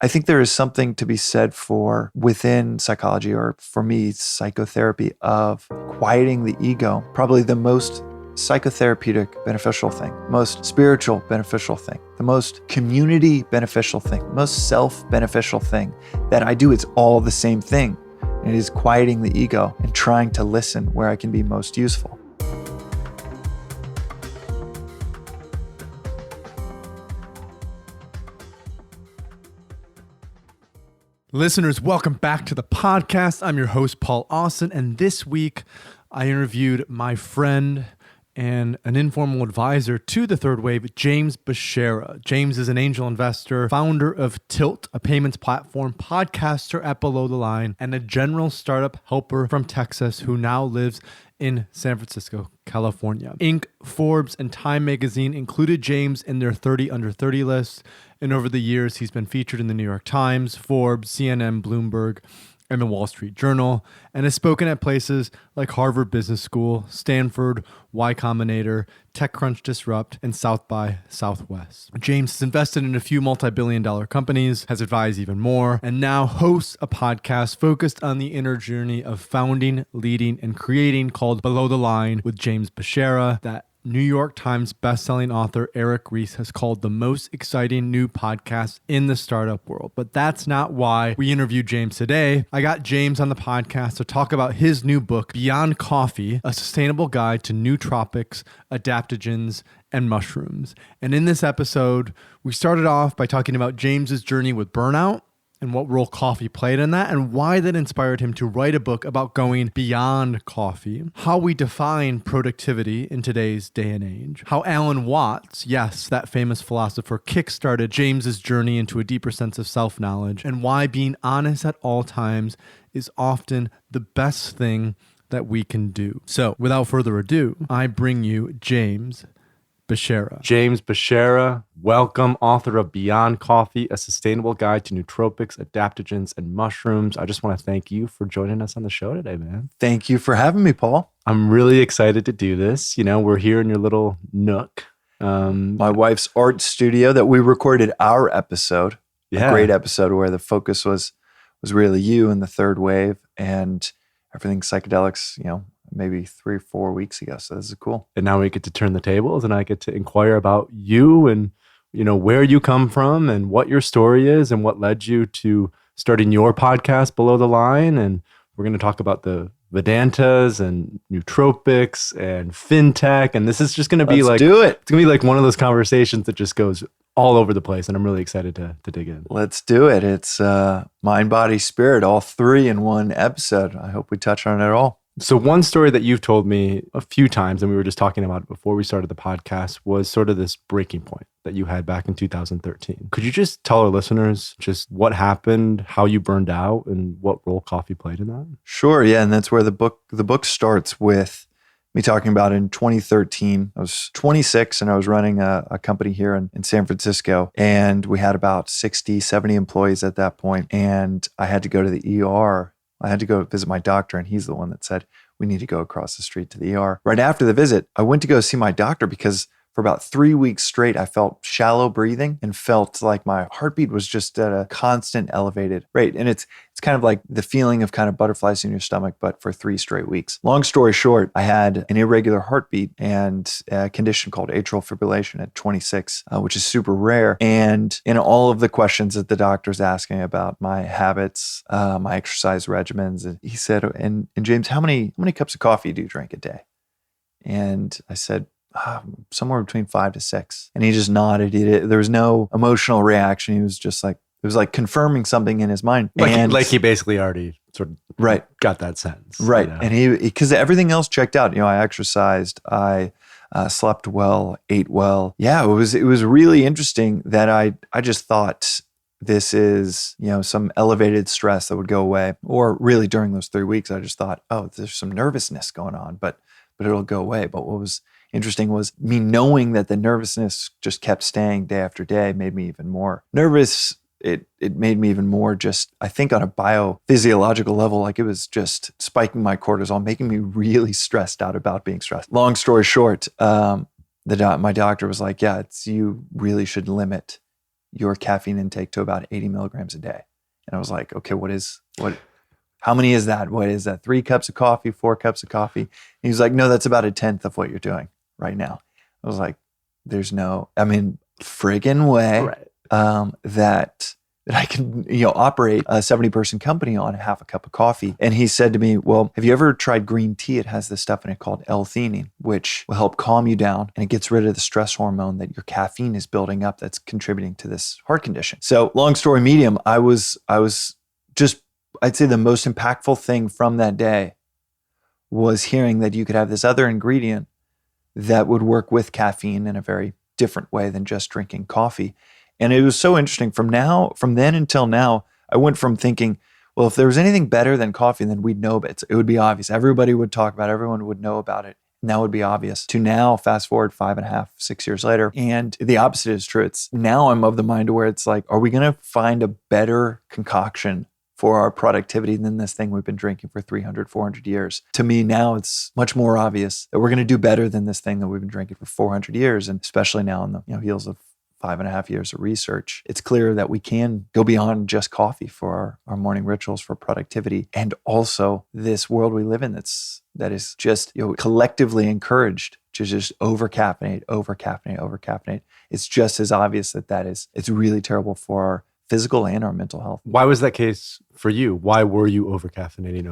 I think there is something to be said for within psychology, or for me, psychotherapy, of quieting the ego. Probably the most psychotherapeutic beneficial thing, most spiritual beneficial thing, the most community beneficial thing, most self-beneficial thing that I do. It's all the same thing. It is quieting the ego and trying to listen where I can be most useful. Listeners, welcome back to the podcast. I'm your host, Paul Austin, and this week I interviewed my friend and an informal advisor to the third wave, James Beshara. James is an angel investor, founder of Tilt, a payments platform, podcaster at Below the Line, and a general startup helper from Texas who now lives in San Francisco, California. Inc., Forbes, and Time Magazine included James in their 30 under 30 list, and over the years, he's been featured in the New York Times, Forbes, CNN, Bloomberg, and the Wall Street Journal, and has spoken at places like Harvard Business School, Stanford, Y Combinator, TechCrunch Disrupt, and South by Southwest. James has invested in a few multi-billion-dollar companies, has advised even more, and now hosts a podcast focused on the inner journey of founding, leading, and creating called Below the Line with James Beshara, that New York Times bestselling author Eric Ries has called the most exciting new podcast in the startup world. But that's not why we interviewed James today. I got James on the podcast to talk about his new book, Beyond Coffee, a sustainable guide to nootropics, adaptogens, and mushrooms. And in this episode, we started off by talking about James's journey with burnout, and what role coffee played in that, and why that inspired him to write a book about going beyond coffee, how we define productivity in today's day and age, how Alan Watts, yes, that famous philosopher, kickstarted James's journey into a deeper sense of self-knowledge, and why being honest at all times is often the best thing that we can do. So, without further ado, I bring you James Beshara. James Beshara, welcome, author of Beyond Coffee, a sustainable guide to nootropics, adaptogens, and mushrooms. I just want to thank you for joining us on the show today, man. Thank you for having me, Paul. I'm really excited to do this. You know, we're here in your little nook. My wife's art studio that we recorded our episode, a great episode where the focus was really you and the third wave and everything psychedelics, maybe 3 or 4 weeks ago. So this is cool. And now we get to turn the tables and I get to inquire about you and, where you come from and what your story is and what led you to starting your podcast Below the Line. And we're going to talk about the Vedantas and nootropics and fintech. And this is just going to be Let's do it. It's going to be like one of those conversations that just goes all over the place. And I'm really excited to dig in. Let's do it. It's mind, body, spirit, all three in one episode. I hope we touch on it all. So one story that you've told me a few times, and we were just talking about it before we started the podcast, was sort of this breaking point that you had back in 2013. Could you just tell our listeners just what happened, how you burned out, and what role coffee played in that? Sure, yeah, and that's where the book starts with me talking about in 2013. I was 26 and I was running a company here in San Francisco, and we had about 60, 70 employees at that point, and I had to go to the ER. I had to go visit my doctor, and he's the one that said, we need to go across the street to the ER. Right after the visit, I went to go see my doctor because for about 3 weeks straight, I felt shallow breathing and felt like my heartbeat was just at a constant elevated rate. And it's kind of like the feeling of kind of butterflies in your stomach, but for 3 straight weeks. Long story short, I had an irregular heartbeat and a condition called atrial fibrillation at 26, which is super rare. And in all of the questions that the doctor's asking about my habits, my exercise regimens, he said, and James, how many cups of coffee do you drink a day? And I said, somewhere between 5 to 6. And he just nodded. There was no emotional reaction. He was just like, it was like confirming something in his mind. Like he basically already sort of got that sense. Right. And because everything else checked out. I exercised, I slept well, ate well. Yeah, it was really interesting that I just thought this is, some elevated stress that would go away. Or really during those 3 weeks, I just thought, oh, there's some nervousness going on, but it'll go away. But what was interesting was me knowing that the nervousness just kept staying day after day made me even more nervous. It made me even more just, I think on a biophysiological level, like it was just spiking my cortisol, making me really stressed out about being stressed. Long story short, my doctor was like, yeah, you really should limit your caffeine intake to about 80 milligrams a day. And I was like, okay, how many is that? What is that? 3 cups of coffee, 4 cups of coffee? And he was like, no, that's about a tenth of what you're doing right now. I was like, there's no, friggin' way that I can, operate a 70-person company on half a cup of coffee. And he said to me, well, have you ever tried green tea? It has this stuff in it called L-theanine, which will help calm you down, and it gets rid of the stress hormone that your caffeine is building up that's contributing to this heart condition. So long story medium, I was just, I'd say the most impactful thing from that day was hearing that you could have this other ingredient that would work with caffeine in a very different way than just drinking coffee. And it was so interesting. From then until now, I went from thinking, well, if there was anything better than coffee, then we'd know it. It would be obvious. Everybody would talk about it. Everyone would know about it. And that would be obvious. To now, fast forward 5.5, 6 years later. And the opposite is true. It's now I'm of the mind where it's like, are we going to find a better concoction for our productivity than this thing we've been drinking for 300, 400 years? To me now, it's much more obvious that we're going to do better than this thing that we've been drinking for 400 years. And especially now in the heels of 5.5 years of research, it's clear that we can go beyond just coffee for our morning rituals for productivity. And also this world we live in that is just collectively encouraged to just over-caffeinate. It's just as obvious it's really terrible for our physical and our mental health. Why was that case for you? Why were you over-caffeinating?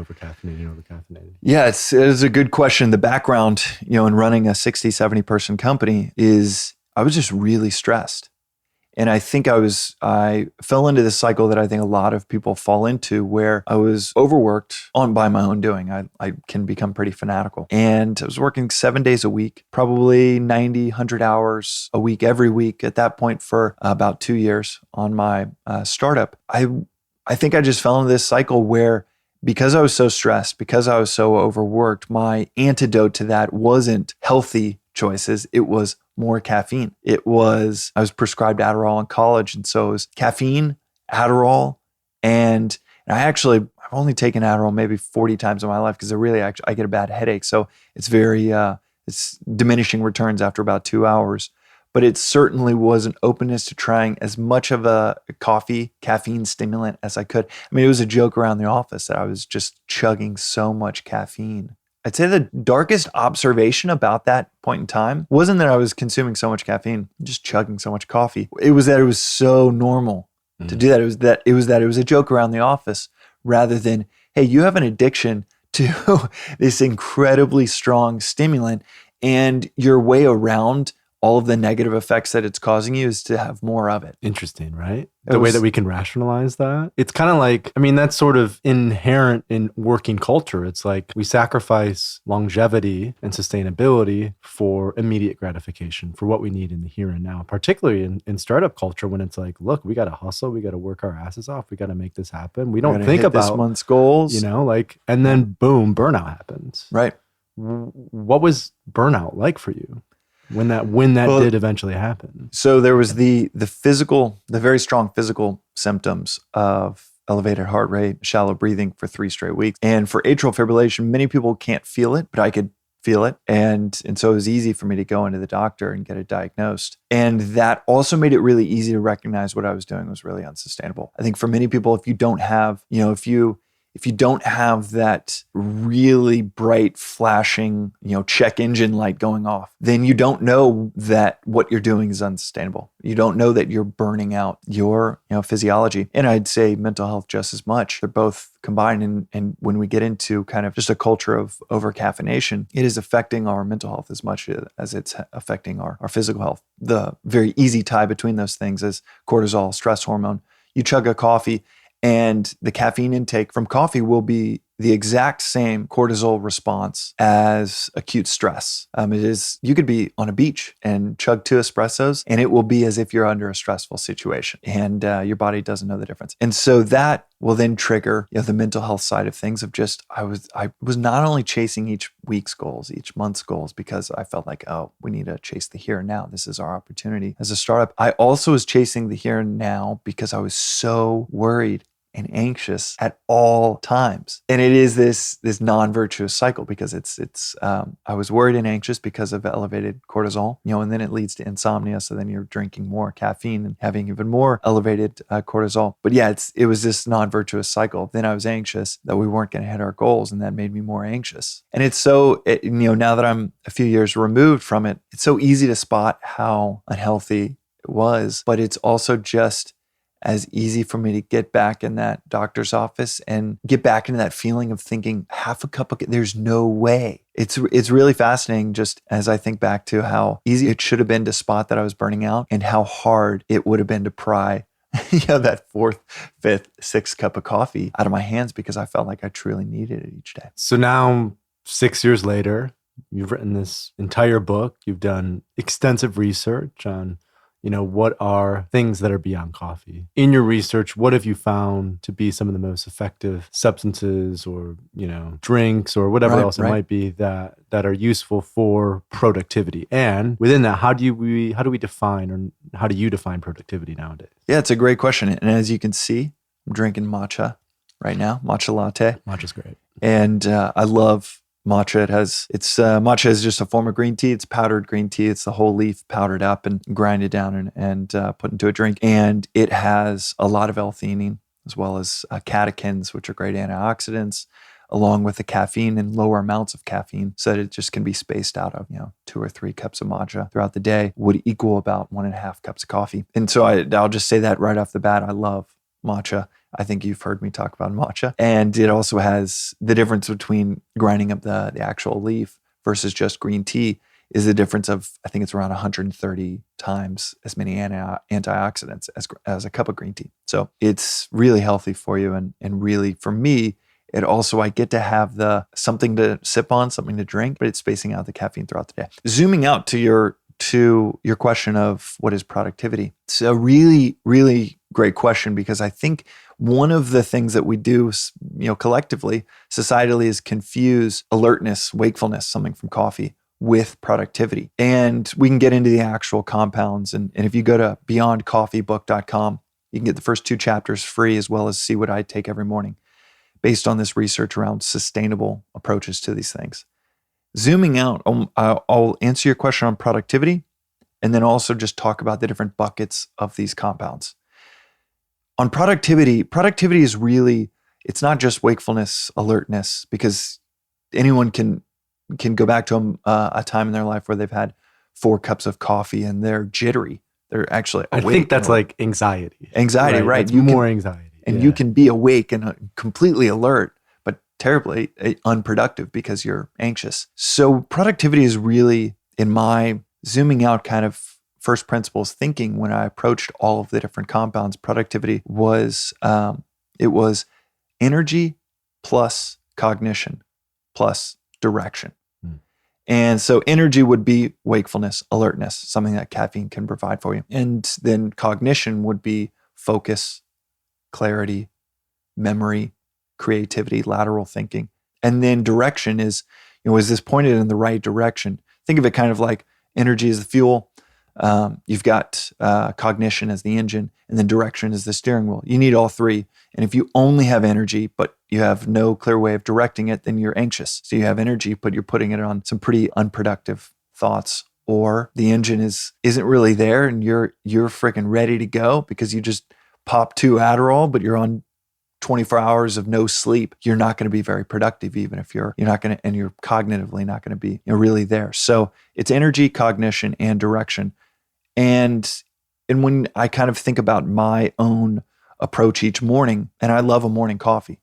Yeah, it's a good question. The background, in running a 60, 70 person company is I was just really stressed. And I think I fell into this cycle that I think a lot of people fall into, where I was overworked by my own doing. I can become pretty fanatical. And I was working 7 days a week, probably 90, 100 hours a week, every week at that point for about 2 years on my startup. I think I just fell into this cycle where, because I was so stressed, because I was so overworked, my antidote to that wasn't healthy choices. It was more caffeine. I was prescribed Adderall in college. And so it was caffeine, Adderall, and I've only taken Adderall maybe 40 times in my life because I get a bad headache. So it's it's diminishing returns after about 2 hours. But it certainly was an openness to trying as much of a caffeine stimulant as I could. It was a joke around the office that I was just chugging so much caffeine. I'd say the darkest observation about that point in time wasn't that I was consuming so much caffeine, just chugging so much coffee. It was that it was so normal to do that. It was a joke around the office rather than, hey, you have an addiction to this incredibly strong stimulant, and your way around all of the negative effects that it's causing you is to have more of it. Interesting, right? The way that we can rationalize that. It's kind of like, that's sort of inherent in working culture. It's like we sacrifice longevity and sustainability for immediate gratification, for what we need in the here and now, particularly in startup culture, when it's like, look, we got to hustle, we got to work our asses off, we got to make this happen. We don't think about this month's goals, and then boom, burnout happens. Right. What was burnout like for you when that did eventually happen? So there was the very strong physical symptoms of elevated heart rate, shallow breathing for 3 straight weeks. And for atrial fibrillation, many people can't feel it, but I could feel it. And so it was easy for me to go into the doctor and get it diagnosed. And that also made it really easy to recognize what I was doing was really unsustainable. I think for many people, if you don't have, if you don't have that really bright flashing, check engine light going off, then you don't know that what you're doing is unsustainable. You don't know that you're burning out your, physiology. And I'd say mental health just as much. They're both combined. And when we get into kind of just a culture of over-caffeination, it is affecting our mental health as much as it's affecting our physical health. The very easy tie between those things is cortisol, stress hormone. You chug a coffee, and the caffeine intake from coffee will be the exact same cortisol response as acute stress. You could be on a beach and chug 2 espressos, and it will be as if you're under a stressful situation, and your body doesn't know the difference. And so that will then trigger the mental health side of things of just, I was not only chasing each week's goals, each month's goals, because I felt like, oh, we need to chase the here and now. This is our opportunity as a startup. I also was chasing the here and now because I was so worried and anxious at all times. And it is this non-virtuous cycle because I was worried and anxious because of elevated cortisol, and then it leads to insomnia. So then you're drinking more caffeine and having even more elevated cortisol. But yeah, it was this non-virtuous cycle. Then I was anxious that we weren't going to hit our goals, and that made me more anxious. And now that I'm a few years removed from it, it's so easy to spot how unhealthy it was, but it's also just as easy for me to get back in that doctor's office and get back into that feeling of thinking half a cup of, there's no way. It's really fascinating just as I think back to how easy it should have been to spot that I was burning out and how hard it would have been to pry that fourth, fifth, sixth cup of coffee out of my hands because I felt like I truly needed it each day. So now 6 years later, you've written this entire book. You've done extensive research on what are things that are beyond coffee. In your research, what have you found to be some of the most effective substances or, drinks or whatever else it might be that are useful for productivity? And within that, how do you define productivity nowadays? Yeah, it's a great question. And as you can see, I'm drinking matcha right now, matcha latte. Matcha's great. And I love matcha. Matcha is just a form of green tea. It's powdered green tea. It's the whole leaf powdered up and grinded down and put into a drink. And it has a lot of L-theanine as well as catechins, which are great antioxidants, along with the caffeine and lower amounts of caffeine, so that it just can be spaced out of 2 or 3 cups of matcha throughout the day would equal about 1.5 cups of coffee. And so I'll just say that right off the bat, I love matcha. I think you've heard me talk about matcha. And it also has the difference between grinding up the actual leaf versus just green tea is the difference of, I think it's around 130 times as many antioxidants as a cup of green tea. So it's really healthy for you. And really for me, it also, I get to have something to sip on, something to drink, but it's spacing out the caffeine throughout the day. Zooming out to your question of what is productivity. It's a really, really great question because I think one of the things that we do, collectively, societally, is confuse alertness, wakefulness, something from coffee, with productivity. And we can get into the actual compounds. And if you go to beyondcoffeebook.com, you can get the first 2 chapters free, as well as see what I take every morning based on this research around sustainable approaches to these things. Zooming out, I'll answer your question on productivity and then also just talk about the different buckets of these compounds. On productivity is really, it's not just wakefulness, alertness, because anyone can go back to a time in their life where they've had 4 cups of coffee and they're jittery. They're actually awake. I think that's like anxiety. Anxiety, right? It's more anxiety. And you can be awake and completely alert, but terribly unproductive because you're anxious. So productivity is really, in my zooming out kind of first principles thinking, when I approached all of the different compounds, productivity was, it was energy plus cognition plus direction. And so energy would be wakefulness, alertness, something that caffeine can provide for you. And then cognition would be focus, clarity, memory, creativity, lateral thinking. And then direction is, is this pointed in the right direction? Think of it kind of like energy is the fuel. You've got cognition as the engine, and then direction is the steering wheel. You need all 3. And if you only have energy, but you have no clear way of directing it, then you're anxious. So you have energy, but you're putting it on some pretty unproductive thoughts, or the engine isn't really there and you're freaking ready to go because you just pop 2 Adderall, but you're on 24 hours of no sleep. You're not going to be very productive, even if you're not going to, and you're cognitively not going to be really there. So it's energy, cognition, and direction. And when I kind of think about my own approach each morning, and I love a morning coffee,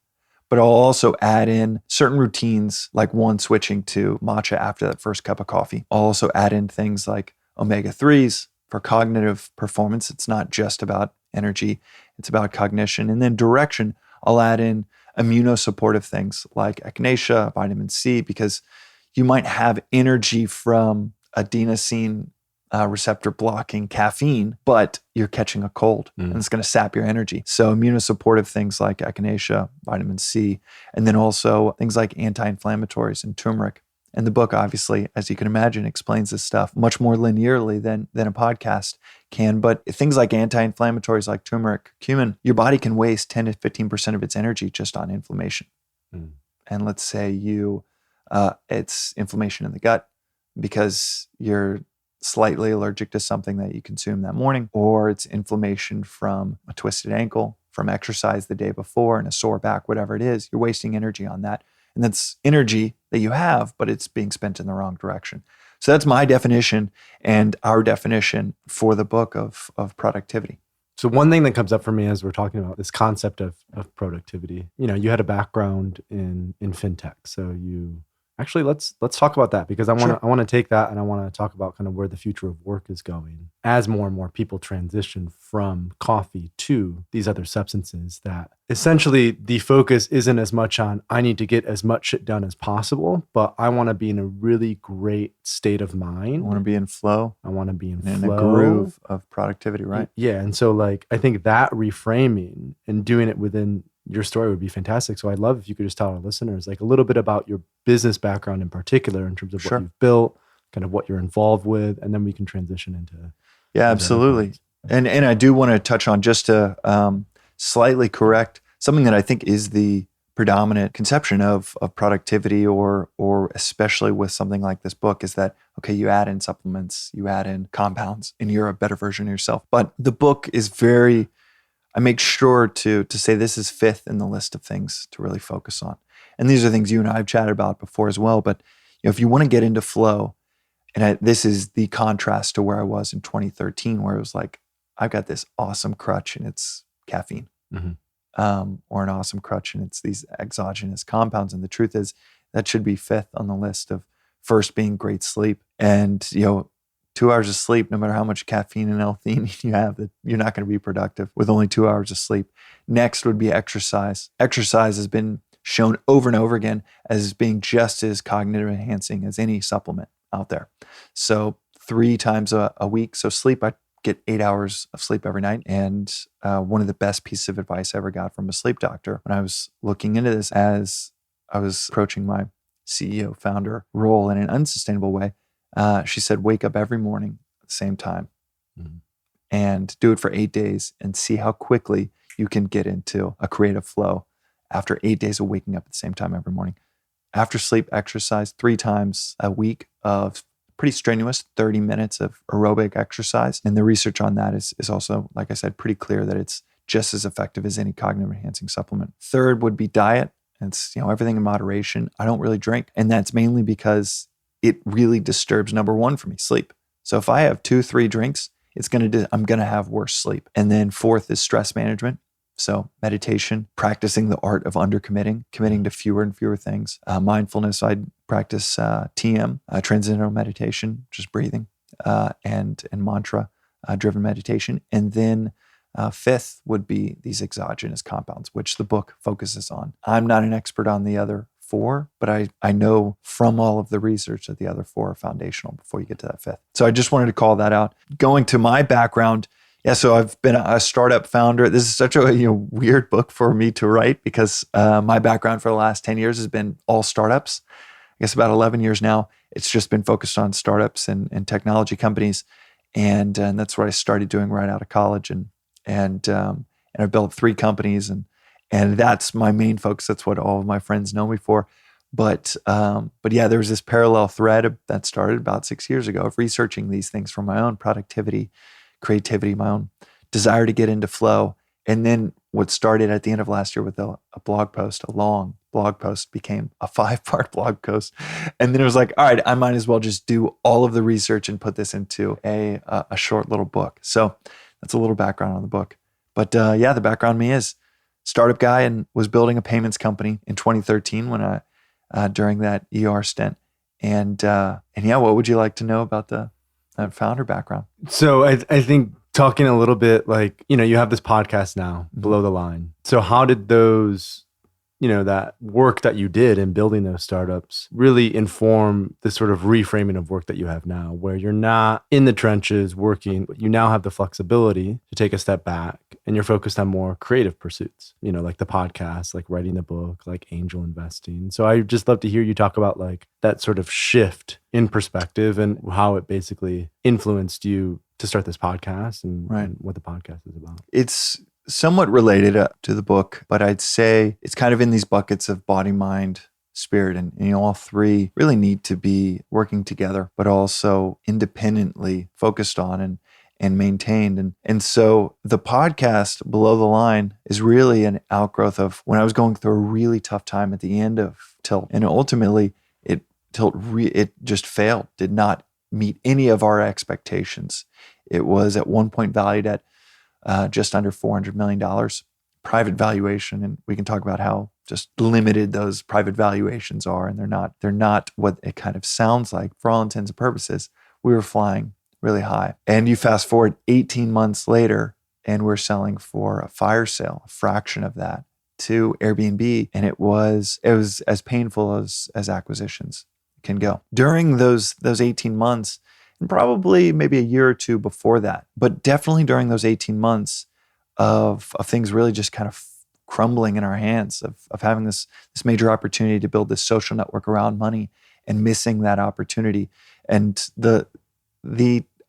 but I'll also add in certain routines, like switching to matcha after that first cup of coffee. I'll also add in things like omega-3s for cognitive performance. It's not just about energy, it's about cognition. And then direction, I'll add in immunosupportive things like echinacea, vitamin C, because you might have energy from adenosine receptor blocking caffeine, but you're catching a cold and it's going to sap your energy. So immunosupportive things like echinacea, vitamin C, and then also things like anti-inflammatories and turmeric And the book, obviously, as you can imagine, explains this stuff much more linearly than a podcast can. But things like anti-inflammatories like turmeric, cumin, your body can waste 10 to 15% of its energy just on inflammation. And let's say it's inflammation in the gut because you're slightly allergic to something that you consumed that morning, or it's inflammation from a twisted ankle, from exercise the day before, and a sore back, whatever it is. You're wasting energy on that. And that's energy that you have, but it's being spent in the wrong direction. So that's my definition and our definition for the book of productivity. So one thing that comes up for me as we're talking about this concept of productivity, you had a background in fintech. So actually let's talk about that, because I want to take that and I want to talk about kind of where the future of work is going as more and more people transition from coffee to these other substances, that essentially the focus isn't as much on I need to get as much shit done as possible, but I want to be in a really great state of mind. I want to be in flow. I want to be in a flow. groove of productivity, right? Yeah. And so I think that reframing and doing it within your story would be fantastic. So I'd love if you could just tell our listeners a little bit about your business background in particular, in terms of what you've built, kind of what you're involved with, and then we can transition into. Yeah, absolutely. And I do want to touch on, just to slightly correct something that I think is the predominant conception of productivity, or especially with something like this book, is that, okay, you add in supplements, you add in compounds, and you're a better version of yourself. But the book is I make sure to say this is fifth in the list of things to really focus on. And these are things you and I have chatted about before as well. But if you want to get into flow, and this is the contrast to where I was in 2013, where it was like, I've got this awesome crutch and it's caffeine, or an awesome crutch and it's these exogenous compounds. And the truth is that should be fifth on the list, of first being great sleep. And 2 hours of sleep, no matter how much caffeine and L-theanine you have, that you're not going to be productive with only 2 hours of sleep. Next would be exercise. Exercise has been shown over and over again as being just as cognitive enhancing as any supplement out there. So 3 times a week. So sleep, I get 8 hours of sleep every night. And one of the best pieces of advice I ever got from a sleep doctor when I was looking into this, as I was approaching my CEO founder role in an unsustainable way, she said, wake up every morning at the same time and do it for 8 days and see how quickly you can get into a creative flow after 8 days of waking up at the same time every morning. After sleep, exercise 3 times a week of pretty strenuous 30 minutes of aerobic exercise. And the research on that is also, like I said, pretty clear that it's just as effective as any cognitive enhancing supplement. Third would be diet. It's everything in moderation. I don't really drink. And that's mainly because it really disturbs, number one for me, sleep. So if I have 2-3 drinks, I'm going to have worse sleep. And then fourth is stress management. So meditation, practicing the art of undercommitting, committing to fewer and fewer things. Mindfulness, I practice TM, transcendental meditation, just breathing, and mantra driven meditation. And then fifth would be these exogenous compounds, which the book focuses on. I'm not an expert on the other 4, but I know from all of the research that the other 4 are foundational before you get to that fifth. So I just wanted to call that out. Going to my background, so I've been a startup founder. This is such a weird book for me to write, because my background for the last 10 years has been all startups. I guess about 11 years now, it's just been focused on startups and technology companies. And that's what I started doing right out of college. And I built 3 companies, and that's my main focus. That's what all of my friends know me for. But yeah, there was this parallel thread that started about 6 years ago of researching these things for my own productivity, creativity, my own desire to get into flow. And then what started at the end of last year with a blog post, a long blog post, became a 5-part blog post. And then it was like, all right, I might as well just do all of the research and put this into a short little book. So that's a little background on the book. But the background on me is startup guy, and was building a payments company in 2013 when I during that ER stint. And what would you like to know about the founder background? So I think talking a little bit, you have this podcast now, Below the Line. So how did those, that work that you did in building those startups really inform the sort of reframing of work that you have now, where you're not in the trenches working, but you now have the flexibility to take a step back and you're focused on more creative pursuits, like the podcast, like writing the book, like angel investing. So I just love to hear you talk about like that sort of shift in perspective and how it basically influenced you to start this podcast and what the podcast is about. It's somewhat related to the book, but I'd say it's kind of in these buckets of body, mind, spirit, and all three really need to be working together, but also independently focused on and maintained. And so the podcast Below the Line is really an outgrowth of when I was going through a really tough time at the end of Tilt. And ultimately, it just failed, did not meet any of our expectations. It was at one point valued at just under $400 million private valuation. And we can talk about how just limited those private valuations are. And they're not what it kind of sounds like. For all intents and purposes, we were flying really high. And you fast forward 18 months later, and we're selling for a fire sale, a fraction of that, to Airbnb. And it was as painful as acquisitions can go. During those 18 months, and probably maybe a year or two before that, but definitely during those 18 months of things really just kind of crumbling in our hands, of having this major opportunity to build this social network around money and missing that opportunity. And the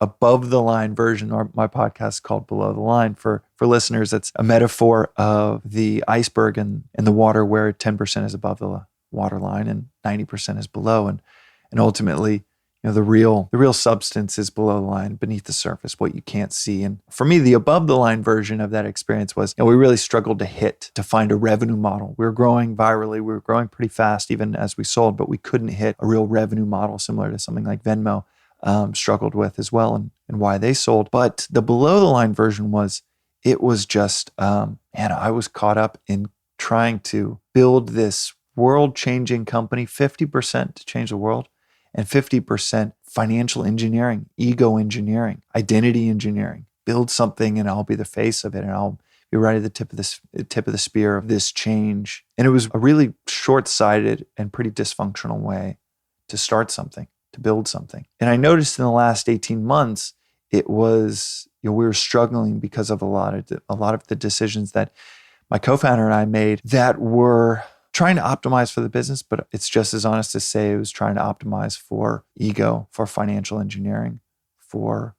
above the line version, or my podcast is called Below the Line. For listeners, it's a metaphor of the iceberg and the water, where 10% is above the water line and 90% is below. And ultimately, the real substance is below the line, beneath the surface, what you can't see. And for me, the above the line version of that experience was, we really struggled to find a revenue model. We were growing virally. We were growing pretty fast, even as we sold, but we couldn't hit a real revenue model similar to something like Venmo. Struggled with as well, and why they sold. But the below the line version was just, I was caught up in trying to build this world-changing company, 50% to change the world, and 50% financial engineering, ego engineering, identity engineering. Build something and I'll be the face of it, and I'll be right at the tip of the spear of this change. And it was a really short-sighted and pretty dysfunctional way to start something, to build something. And I noticed in the last 18 months, it was, we were struggling because of a lot of the decisions that my co-founder and I made that were trying to optimize for the business, but it's just as honest to say it was trying to optimize for ego, for financial engineering, for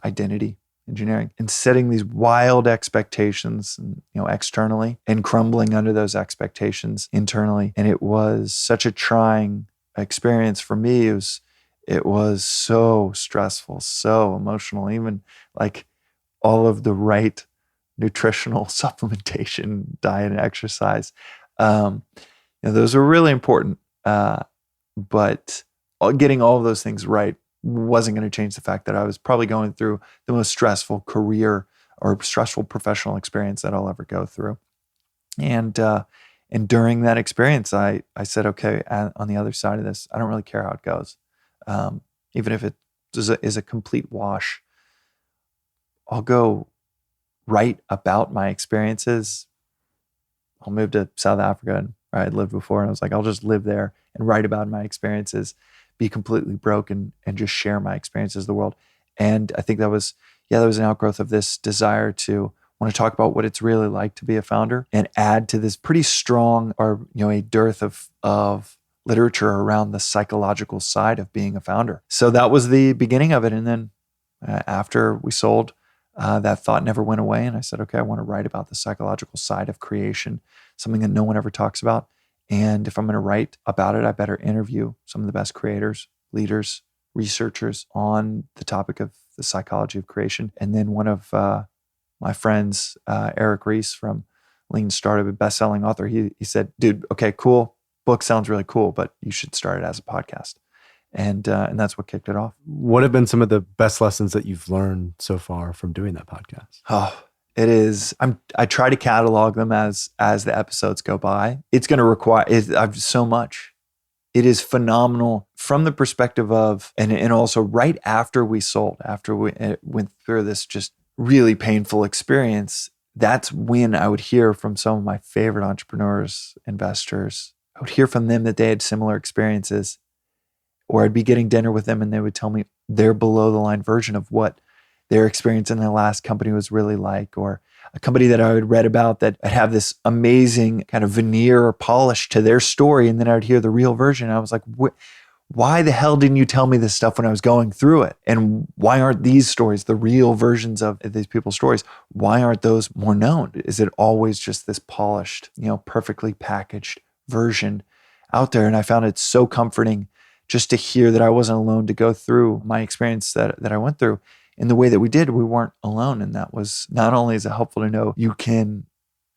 identity engineering, and setting these wild expectations, externally, and crumbling under those expectations internally. And it was such a trying experience for me. It was so stressful, so emotional, even like all of the right nutritional supplementation, diet, and exercise. Those are really important. But getting all of those things right wasn't going to change the fact that I was probably going through the most stressful career or stressful professional experience that I'll ever go through. And during that experience, I said, okay, on the other side of this, I don't really care how it goes. Even if it is a complete wash, I'll go write about my experiences. I'll move to South Africa, where I'd lived before, and I was like, I'll just live there and write about my experiences, be completely broken, and just share my experiences of the world. And I think that was an outgrowth of this desire to want to talk about what it's really like to be a founder, and add to this pretty strong, or a dearth of literature around the psychological side of being a founder. So that was the beginning of it. And then after we sold, that thought never went away. And I said, okay, I want to write about the psychological side of creation, something that no one ever talks about. And if I'm going to write about it, I better interview some of the best creators, leaders, researchers on the topic of the psychology of creation. And then one of my friends, Eric Ries from Lean Startup, a best-selling author, he said, dude, okay, cool. Book sounds really cool, but you should start it as a podcast. And that's what kicked it off. What have been some of the best lessons that you've learned so far from doing that podcast? Oh, it is. I try to catalog them as the episodes go by. It's going to require I've so much. It is phenomenal from the perspective of, and also right after we sold, after we went through this just really painful experience, that's when I would hear from some of my favorite entrepreneurs, investors. I would hear from them that they had similar experiences, or I'd be getting dinner with them and they would tell me their below the line version of what their experience in the last company was really like, or a company that I had read about that I'd have this amazing kind of veneer or polish to their story. And then I'd hear the real version. I was like, why the hell didn't you tell me this stuff when I was going through it? And why aren't these stories, the real versions of these people's stories, why aren't those more known? Is it always just this polished, perfectly packaged version out there? And I found it so comforting just to hear that I wasn't alone to go through my experience that I went through in the way that we did. We weren't alone. And that was, not only is it helpful to know you can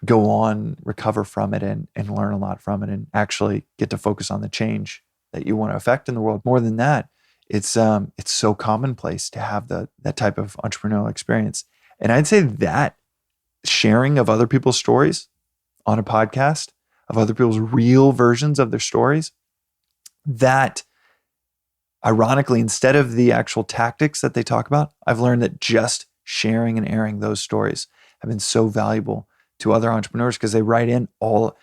go on, recover from it and learn a lot from it and actually get to focus on the change that you want to affect in the world. More than that, it's so commonplace to have that type of entrepreneurial experience. And I'd say that sharing of other people's stories on a podcast, of other people's real versions of their stories, that ironically, instead of the actual tactics that they talk about, I've learned that just sharing and airing those stories have been so valuable to other entrepreneurs because they write in all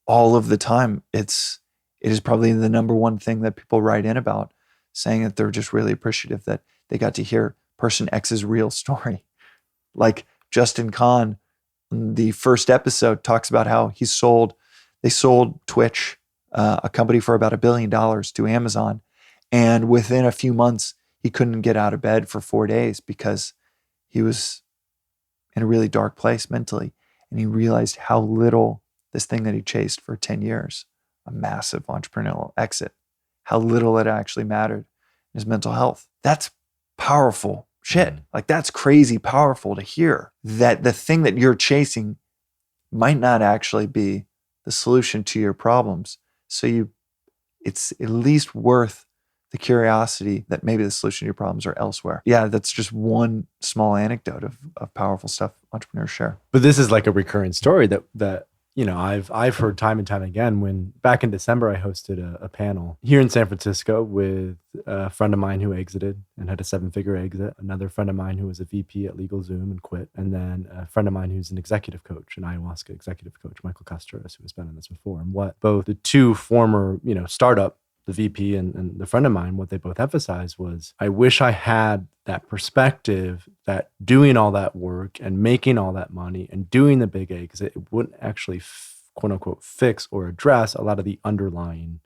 of the time. It is probably the number one thing that people write in about, saying that they're just really appreciative that they got to hear person X's real story. Like Justin Kahn, the first episode talks about how they sold Twitch, a company for about $1 billion to Amazon. And within a few months, he couldn't get out of bed for 4 days because he was in a really dark place mentally. And he realized how little this thing that he chased for 10 years, a massive entrepreneurial exit, how little it actually mattered in his mental health. That's powerful shit. Like that's crazy powerful to hear that the thing that you're chasing might not actually be the solution to your problems. So it's at least worth the curiosity that maybe the solution to your problems are elsewhere. Yeah, that's just one small anecdote of powerful stuff entrepreneurs share. But this is like a recurring story that I've heard time and time again. When back in December, I hosted a panel here in San Francisco with a friend of mine who exited and had a 7-figure exit, another friend of mine who was a VP at LegalZoom and quit, and then a friend of mine who's an executive coach, an ayahuasca executive coach, Michael Castros, who has been on this before. And what both the two former, startup, the VP and the friend of mine, what they both emphasized was, I wish I had that perspective that doing all that work and making all that money and doing the big exit, it wouldn't actually quote unquote fix or address a lot of the underlying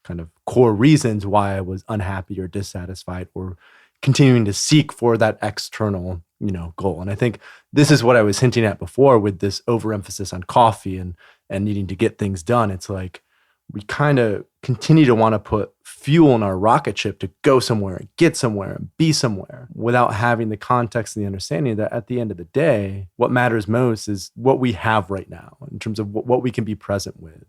kind of core reasons why I was unhappy or dissatisfied or continuing to seek for that external, goal. And I think this is what I was hinting at before with this overemphasis on coffee and needing to get things done. It's like, we kind of continue to want to put fuel in our rocket ship to go somewhere and get somewhere and be somewhere without having the context and the understanding that at the end of the day, what matters most is what we have right now in terms of what we can be present with,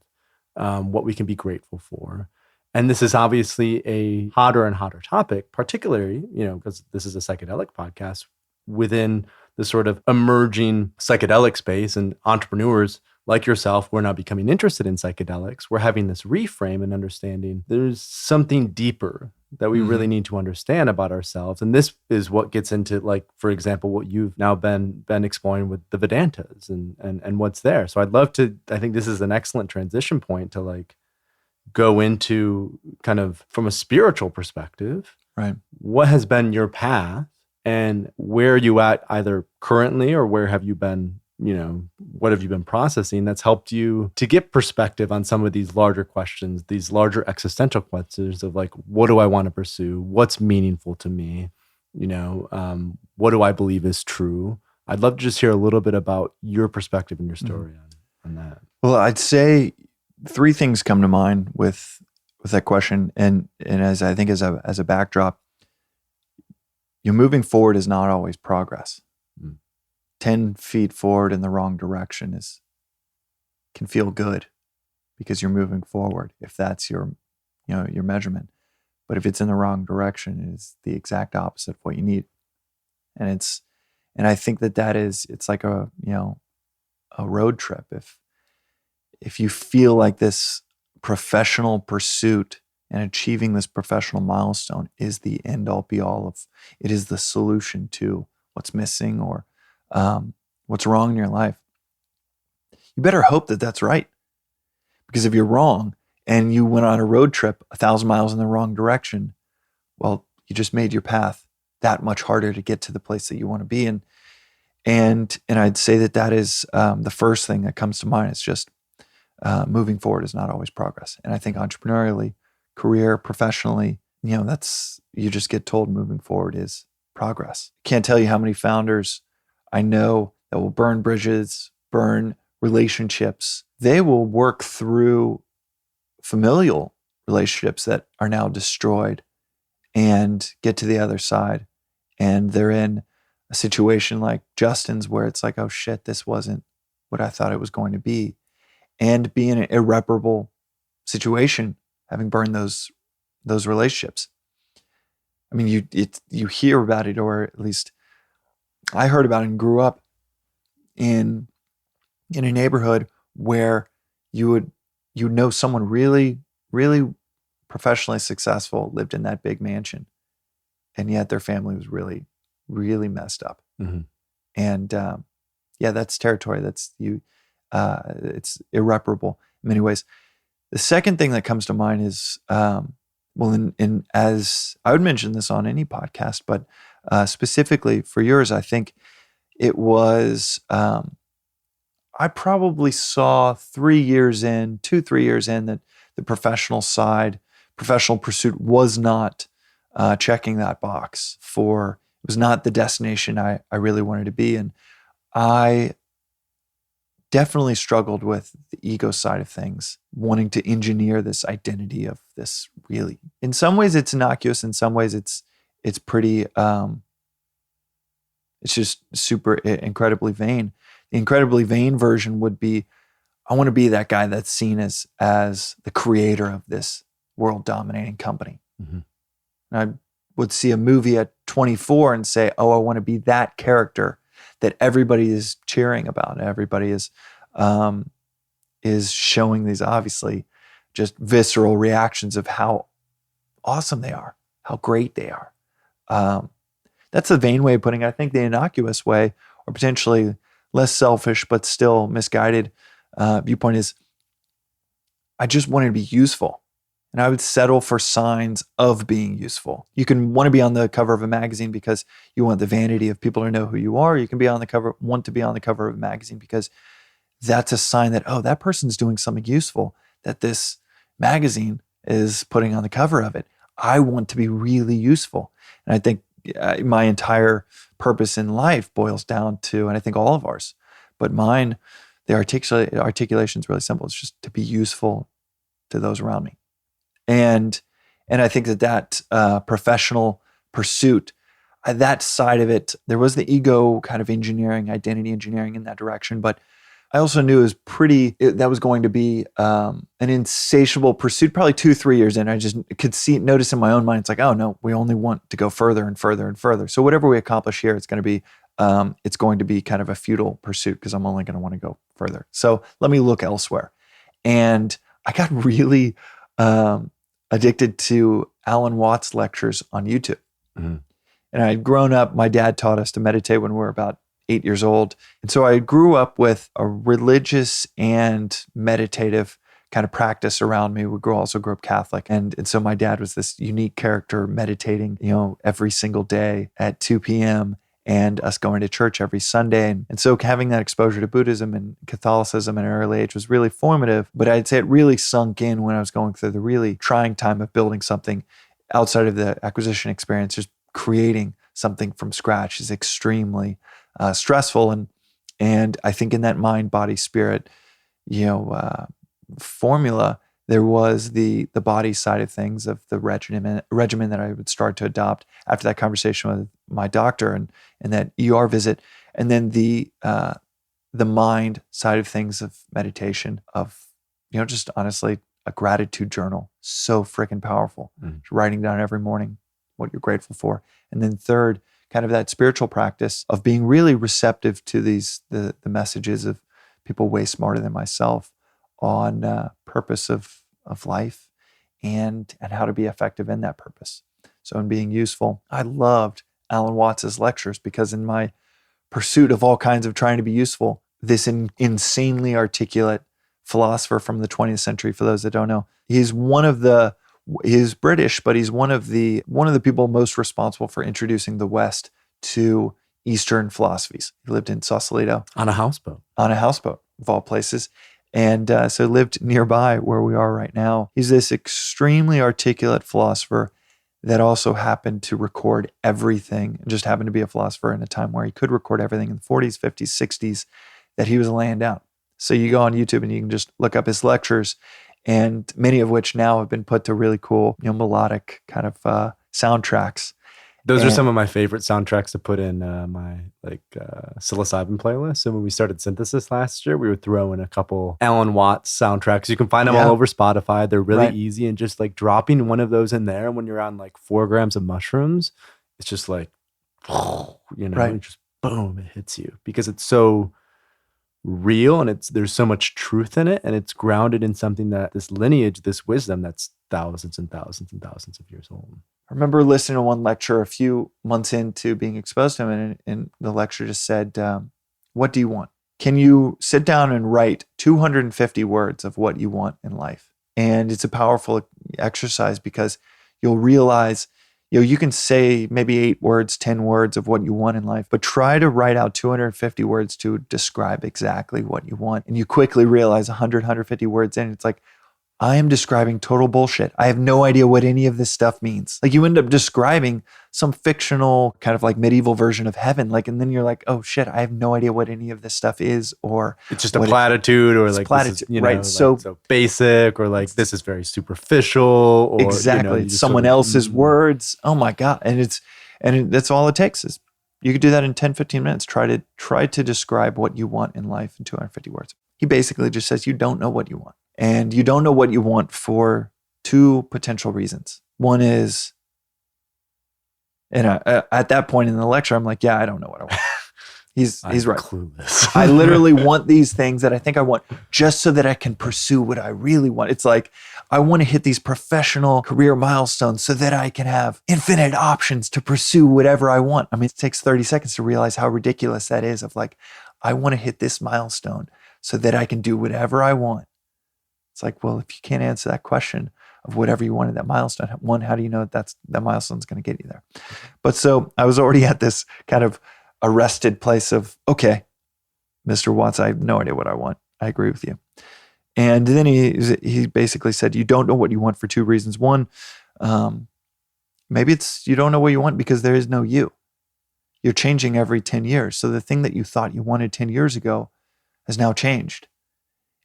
what we can be grateful for. And this is obviously a hotter and hotter topic, particularly, because this is a psychedelic podcast within the sort of emerging psychedelic space, and entrepreneurs like yourself, we're now becoming interested in psychedelics. We're having this reframe and understanding there's something deeper that we really need to understand about ourselves. And this is what gets into, like, for example, what you've now been exploring with the Vedantas and what's there. So I think this is an excellent transition point to like go into kind of from a spiritual perspective, right? What has been your path and where are you at either currently or where have you been, what have you been processing that's helped you to get perspective on some of these larger questions, these larger existential questions of like, what do I want to pursue? What's meaningful to me? What do I believe is true? I'd love to just hear a little bit about your perspective and your story on that. Well, I'd say 3 things come to mind with that question. And as I think as a backdrop, you're moving forward is not always progress. 10 feet forward in the wrong direction can feel good because you're moving forward, if that's your measurement. But if it's in the wrong direction, it is the exact opposite of what you need. And I think it's like a road trip. If you feel like this professional pursuit and achieving this professional milestone is the end all be all of, it is the solution to what's missing or what's wrong in your life, you better hope that that's right. Because if you're wrong and you went on a road trip 1,000 miles in the wrong direction, well, you just made your path that much harder to get to the place that you want to be. And I'd say that is the first thing that comes to mind. It's just moving forward is not always progress. And I think entrepreneurially, career, professionally, you just get told moving forward is progress. Can't tell you how many founders I know that will burn bridges, burn relationships. They will work through familial relationships that are now destroyed and get to the other side. And they're in a situation like Justin's where it's like, oh shit, this wasn't what I thought it was going to be. And be in an irreparable situation, having burned those relationships. I mean, you hear about it, or at least I heard about it and grew up in a neighborhood where you know someone really, really professionally successful lived in that big mansion, and yet their family was really, really messed up. Mm-hmm. And that's territory. That's you. It's irreparable in many ways. The second thing that comes to mind is, as I would mention this on any podcast, but specifically for yours, I think it was, I probably saw 3 years in, 2-3 years in, that the professional pursuit was not checking that box it was not the destination I really wanted to be. And I definitely struggled with the ego side of things, wanting to engineer this identity of this really, in some ways it's innocuous, in some ways it's pretty, it's just super incredibly vain. The incredibly vain version would be, I want to be that guy that's seen as the creator of this world dominating company. Mm-hmm. And I would see a movie at 24 and say, oh, I want to be that character that everybody is cheering about. Everybody is showing these obviously just visceral reactions of how awesome they are, how great they are. That's the vain way of putting it. I think the innocuous way, or potentially less selfish but still misguided viewpoint, is I just wanted to be useful. And I would settle for signs of being useful. You can want to be on the cover of a magazine because you want the vanity of people to know who you are. You can want to be on the cover of a magazine because that's a sign that, oh, that person's doing something useful, that this magazine is putting on the cover of it. I want to be really useful. And I think my entire purpose in life boils down to, and I think all of ours, but mine, the articulation is really simple. It's just to be useful to those around me. And I think that professional pursuit, that side of it, there was the ego kind of engineering, identity engineering in that direction. But I also knew it was that was going to be an insatiable pursuit, probably 2-3 years in. I just could notice in my own mind, it's like, oh no, we only want to go further and further and further. So whatever we accomplish here, it's going to be kind of a futile pursuit because I'm only going to want to go further. So let me look elsewhere. And I got really addicted to Alan Watts lectures on YouTube. Mm-hmm. And I'd grown up, my dad taught us to meditate when we were about 8 years old. And so I grew up with a religious and meditative kind of practice around me. We also grew up Catholic. And so my dad was this unique character meditating, every single day at 2 p.m. and us going to church every Sunday. And so having that exposure to Buddhism and Catholicism at an early age was really formative. But I'd say it really sunk in when I was going through the really trying time of building something outside of the acquisition experience. Just creating something from scratch is extremely stressful. And I think in that mind, body, spirit, formula, there was the body side of things of the regimen that I would start to adopt after that conversation with my doctor and that ER visit, and then the mind side of things of meditation, of just honestly a gratitude journal, so freaking powerful. Writing down every morning what you're grateful for, and then third, kind of that spiritual practice of being really receptive to the messages of people way smarter than myself on purpose of life and how to be effective in that purpose. So in being useful, I loved Alan Watts' lectures because in my pursuit of all kinds of trying to be useful, this insanely articulate philosopher from the 20th century, for those that don't know, he's one of the He's British, but he's one of the people most responsible for introducing the West to Eastern philosophies. He lived in Sausalito On a houseboat. Of all places. And so lived nearby where we are right now. He's this extremely articulate philosopher that also happened to record everything, just happened to be a philosopher in a time where he could record everything in the 40s, 50s, 60s that he was laying down. So you go on YouTube and you can just look up his lectures, and many of which now have been put to really cool, melodic kind of soundtracks. Those are some of my favorite soundtracks to put in my psilocybin playlist. So when we started Synthesis last year, we would throw in a couple Alan Watts soundtracks. You can find them all over Spotify. They're really easy, and just like dropping one of those in there when you're on like 4 grams of mushrooms, it's just like, it just boom, it hits you because it's so real and there's so much truth in it, and it's grounded in something that this lineage, this wisdom that's thousands and thousands and thousands of years old. I remember listening to one lecture a few months into being exposed to him, and the lecture just said, what do you want? Can you sit down and write 250 words of what you want in life? And it's a powerful exercise because you'll realize, you can say maybe 8 words, 10 words of what you want in life, but try to write out 250 words to describe exactly what you want. And you quickly realize 100, 150 words in, it's like, I am describing total bullshit. I have no idea what any of this stuff means. Like you end up describing some fictional kind of like medieval version of heaven. And then you're like, oh shit, I have no idea what any of this stuff is, or it's just a platitude, or like platitude, this is, right? Like so basic, or like this is very superficial, or exactly. It's someone else's words. Oh my God. And that's all it takes is you could do that in 10, 15 minutes. Try to describe what you want in life in 250 words. He basically just says you don't know what you want. And you don't know what you want for 2 potential reasons. One is, and at that point in the lecture, I'm like, yeah, I don't know what I want. He's right. Clueless. I literally want these things that I think I want just so that I can pursue what I really want. It's like, I want to hit these professional career milestones so that I can have infinite options to pursue whatever I want. I mean, it takes 30 seconds to realize how ridiculous that is of like, I want to hit this milestone so that I can do whatever I want. It's like, well, if you can't answer that question of whatever you wanted that milestone, one, how do you know that milestone's going to get you there? But so I was already at this kind of arrested place of, okay, Mr. Watts, I have no idea what I want. I agree with you. And then he basically said, you don't know what you want for 2 reasons. One, maybe it's you don't know what you want because there is no you. You're changing every 10 years. So the thing that you thought you wanted 10 years ago has now changed.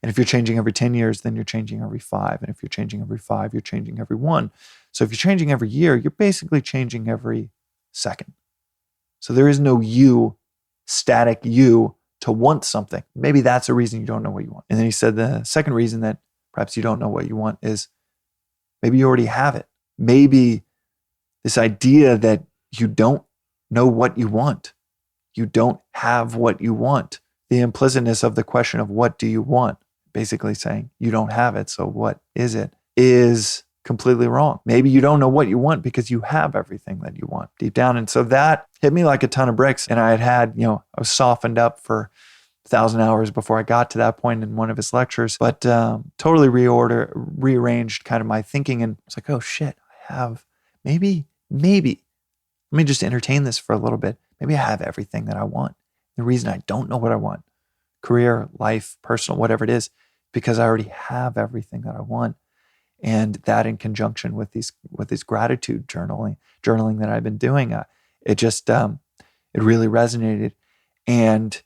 And if you're changing every 10 years, then you're changing every 5. And if you're changing every 5, you're changing every 1. So if you're changing every year, you're basically changing every second. So there is no you, static you, to want something. Maybe that's a reason you don't know what you want. And then he said the second reason that perhaps you don't know what you want is maybe you already have it. Maybe this idea that you don't know what you want, you don't have what you want. The implicitness of the question of what do you want, basically saying you don't have it, so what is it, is completely wrong. Maybe you don't know what you want because you have everything that you want deep down. And so that hit me like a ton of bricks. And I I was softened up for 1,000 hours before I got to that point in one of his lectures, but totally rearranged kind of my thinking. And it's like, oh shit, I have maybe, let me just entertain this for a little bit. Maybe I have everything that I want. The reason I don't know what I want, career, life, personal, whatever it is, because I already have everything that I want. And that in conjunction with these gratitude journaling that I've been doing, it really resonated. And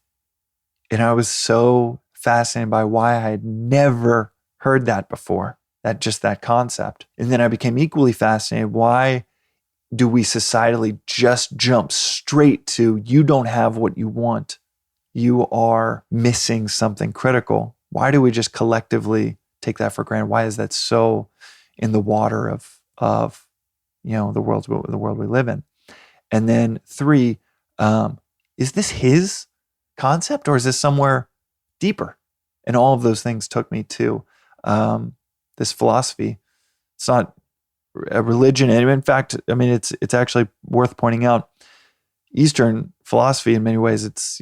I was so fascinated by why I had never heard that before, that concept. And then I became equally fascinated. Why do we societally just jump straight to, you don't have what you want, you are missing something critical? Why do we just collectively take that for granted? Why is that so in the water of the world we live in? And then 3, is this his concept or is this somewhere deeper? And all of those things took me to this philosophy. It's not a religion, and in fact, I mean, it's actually worth pointing out. Eastern philosophy, in many ways, it's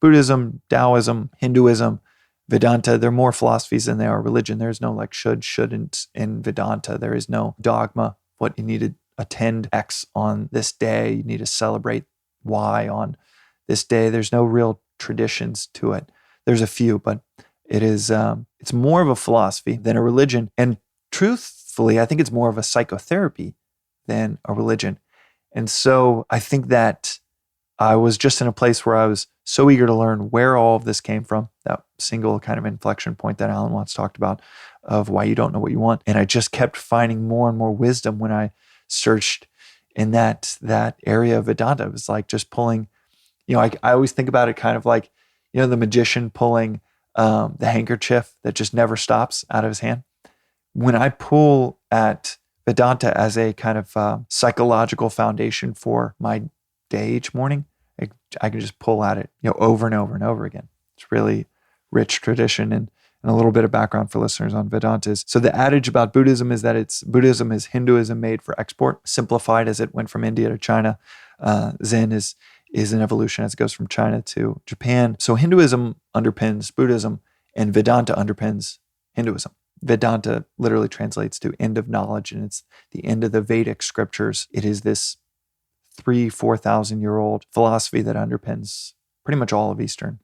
Buddhism, Taoism, Hinduism, Vedanta, there are more philosophies than there are religion. There's no like should, shouldn't in Vedanta. There is no dogma. What you need to attend X on this day. You need to celebrate Y on this day. There's no real traditions to it. There's a few, but it's more of a philosophy than a religion. And truthfully, I think it's more of a psychotherapy than a religion. And so I think that I was just in a place where I was so eager to learn where all of this came from, that single kind of inflection point that Alan Watts talked about of why you don't know what you want. And I just kept finding more and more wisdom when I searched in that area of Vedanta. It was like just pulling, I always think about it kind of like, the magician pulling the handkerchief that just never stops out of his hand. When I pull at Vedanta as a kind of psychological foundation for my day each morning, I can just pull at it, over and over and over again. It's really rich tradition. And a little bit of background for listeners on Vedanta is, so the adage about Buddhism is that Buddhism is Hinduism made for export, simplified as it went from India to China. Zen is an evolution as it goes from China to Japan. So Hinduism underpins Buddhism and Vedanta underpins Hinduism. Vedanta literally translates to end of knowledge, and it's the end of the Vedic scriptures. It is this 4,000 year old philosophy that underpins pretty much all of Eastern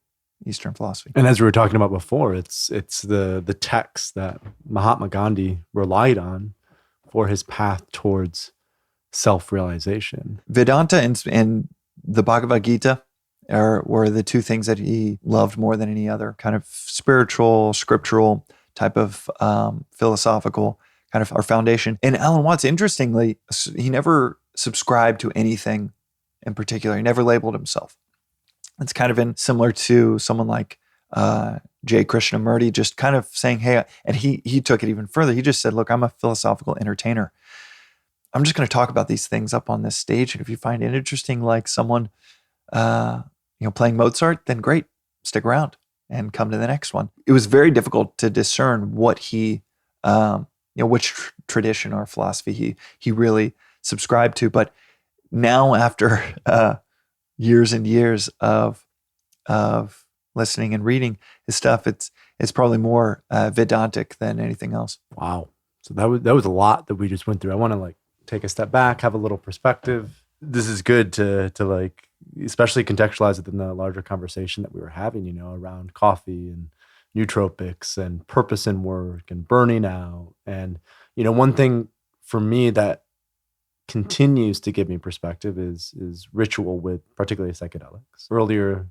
philosophy. And as we were talking about before, it's the text that Mahatma Gandhi relied on for his path towards self-realization. Vedanta and the Bhagavad Gita were the two things that he loved more than any other kind of spiritual, scriptural type of philosophical kind of our foundation. And Alan Watts, interestingly, he never subscribed to anything in particular. He never labeled himself. It's kind of been similar to someone like J. Krishnamurti, just kind of saying, hey, and he took it even further. He just said, look, I'm a philosophical entertainer. I'm just going to talk about these things up on this stage. And if you find it interesting, like someone, playing Mozart, then great, stick around and come to the next one. It was very difficult to discern what he, which tradition or philosophy he really subscribed to. But now after years and years of listening and reading his stuff, it's probably more Vedantic than anything else. Wow. So that was a lot that we just went through. I want to take a step back, have a little perspective. This is good to especially contextualize it in the larger conversation that we were having, around coffee and nootropics and purpose in work and burning out. And, one thing for me that continues to give me perspective is ritual with particularly psychedelics. Earlier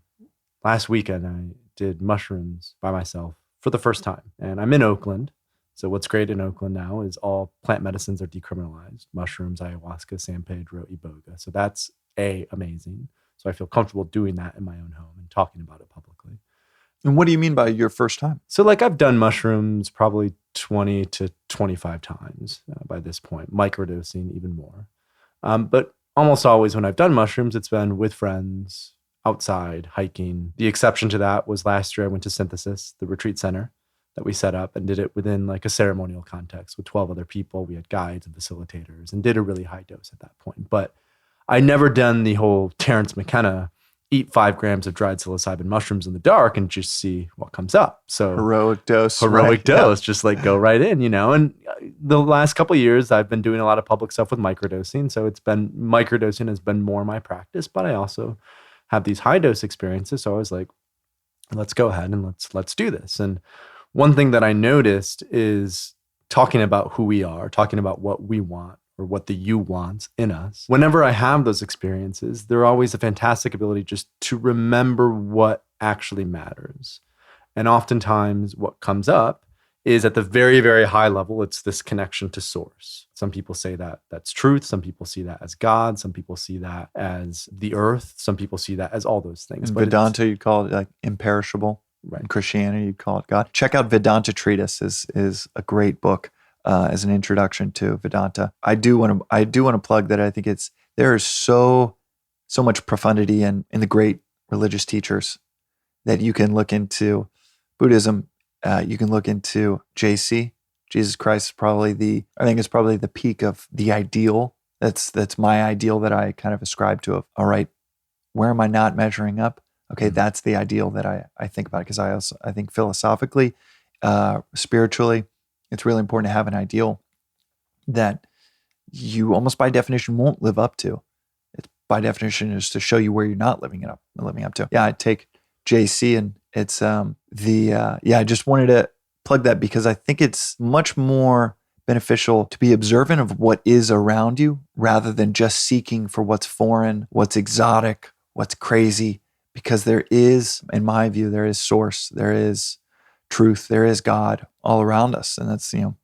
last weekend, I did mushrooms by myself for the first time. And I'm in Oakland. So what's great in Oakland now is all plant medicines are decriminalized. Mushrooms, ayahuasca, San Pedro, iboga. So that's amazing. So I feel comfortable doing that in my own home and talking about it publicly. And what do you mean by your first time? So I've done mushrooms probably 20 to 25 times by this point, microdosing even more. But almost always when I've done mushrooms, it's been with friends, outside, hiking. The exception to that was last year I went to Synthesis, the retreat center that we set up, and did it within a ceremonial context with 12 other people. We had guides and facilitators and did a really high dose at that point. But I never done the whole Terrence McKenna, eat 5 grams of dried psilocybin mushrooms in the dark and just see what comes up. So heroic dose, just go right in, And the last couple of years, I've been doing a lot of public stuff with microdosing. So microdosing has been more my practice, but I also have these high dose experiences. So I was like, let's go ahead and let's do this. And one thing that I noticed is talking about who we are, talking about what we want, or what the you wants in us. Whenever I have those experiences, they're always a fantastic ability just to remember what actually matters. And oftentimes what comes up is at the very, very high level, it's this connection to source. Some people say that that's truth. Some people see that as God. Some people see that as the earth. Some people see that as all those things. In Vedanta, you'd call it imperishable. Right. In Christianity, you'd call it God. Check out Vedanta Treatise is a great book. As an introduction to Vedanta. I do want to plug that. I think there is so much profundity in the great religious teachers that you can look into. Buddhism, you can look into JC. Jesus Christ is probably the peak of the ideal. That's my ideal that I kind of ascribe to. All right, where am I not measuring up? Okay, that's the ideal that I think about, because I think philosophically, spiritually, it's really important to have an ideal that you almost by definition won't live up to. It's by definition is to show you where you're not living up to. Yeah, I take JC, and it's I just wanted to plug that because I think it's much more beneficial to be observant of what is around you rather than just seeking for what's foreign, what's exotic, what's crazy, because there is, in my view, there is source, there is truth, there is God all around us. And that's, the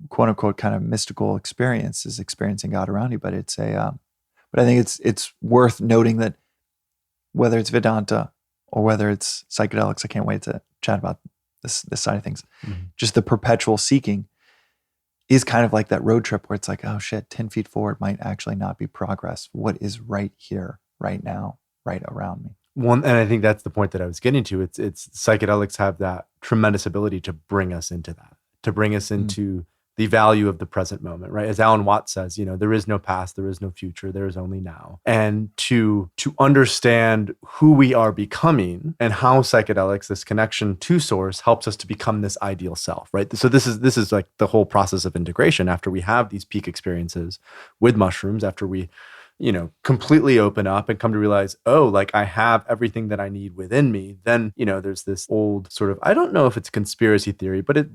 quote unquote kind of mystical experience is experiencing God around you. But it's but I think it's worth noting that whether it's Vedanta or whether it's psychedelics, I can't wait to chat about this side of things. Just the perpetual seeking is kind of like that road trip where it's like, oh shit, 10 feet forward might actually not be progress. What is right here, right now, right around me? And I think that's the point that I was getting to. It's psychedelics have that tremendous ability to bring us into that, to bring us into the value of the present moment, right? As Alan Watts says, there is no past, there is no future, there is only now. And to understand who we are becoming and how psychedelics, this connection to source, helps us to become this ideal self, right? So this is like the whole process of integration. After we have these peak experiences with mushrooms, after we completely open up and come to realize, oh, like I have everything that I need within me, then, there's this old sort of, I don't know if it's a conspiracy theory, but it's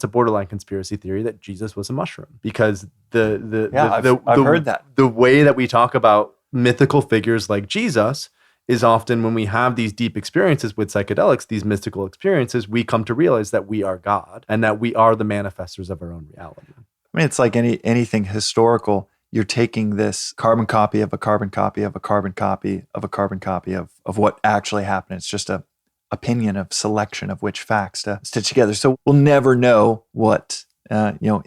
a borderline conspiracy theory that Jesus was a mushroom, because I've heard that. The way that we talk about mythical figures like Jesus is often when we have these deep experiences with psychedelics, these mystical experiences, we come to realize that we are God and that we are the manifestors of our own reality. I mean, it's like anything historical. You're taking this carbon copy of a carbon copy of a carbon copy of a carbon copy of what actually happened. It's just a opinion of selection of which facts to stitch together. So we'll never know what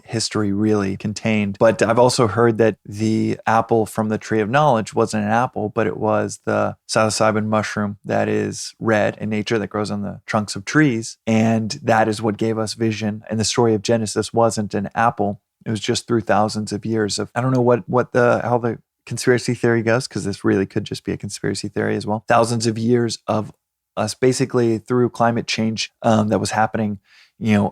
history really contained. But I've also heard that the apple from the tree of knowledge wasn't an apple, but it was the psilocybin mushroom that is red in nature, that grows on the trunks of trees. And that is what gave us vision. And the story of Genesis wasn't an apple. It was just through thousands of years of, I don't know how the conspiracy theory goes, because this really could just be a conspiracy theory as well. Thousands of years of us basically through climate change that was happening,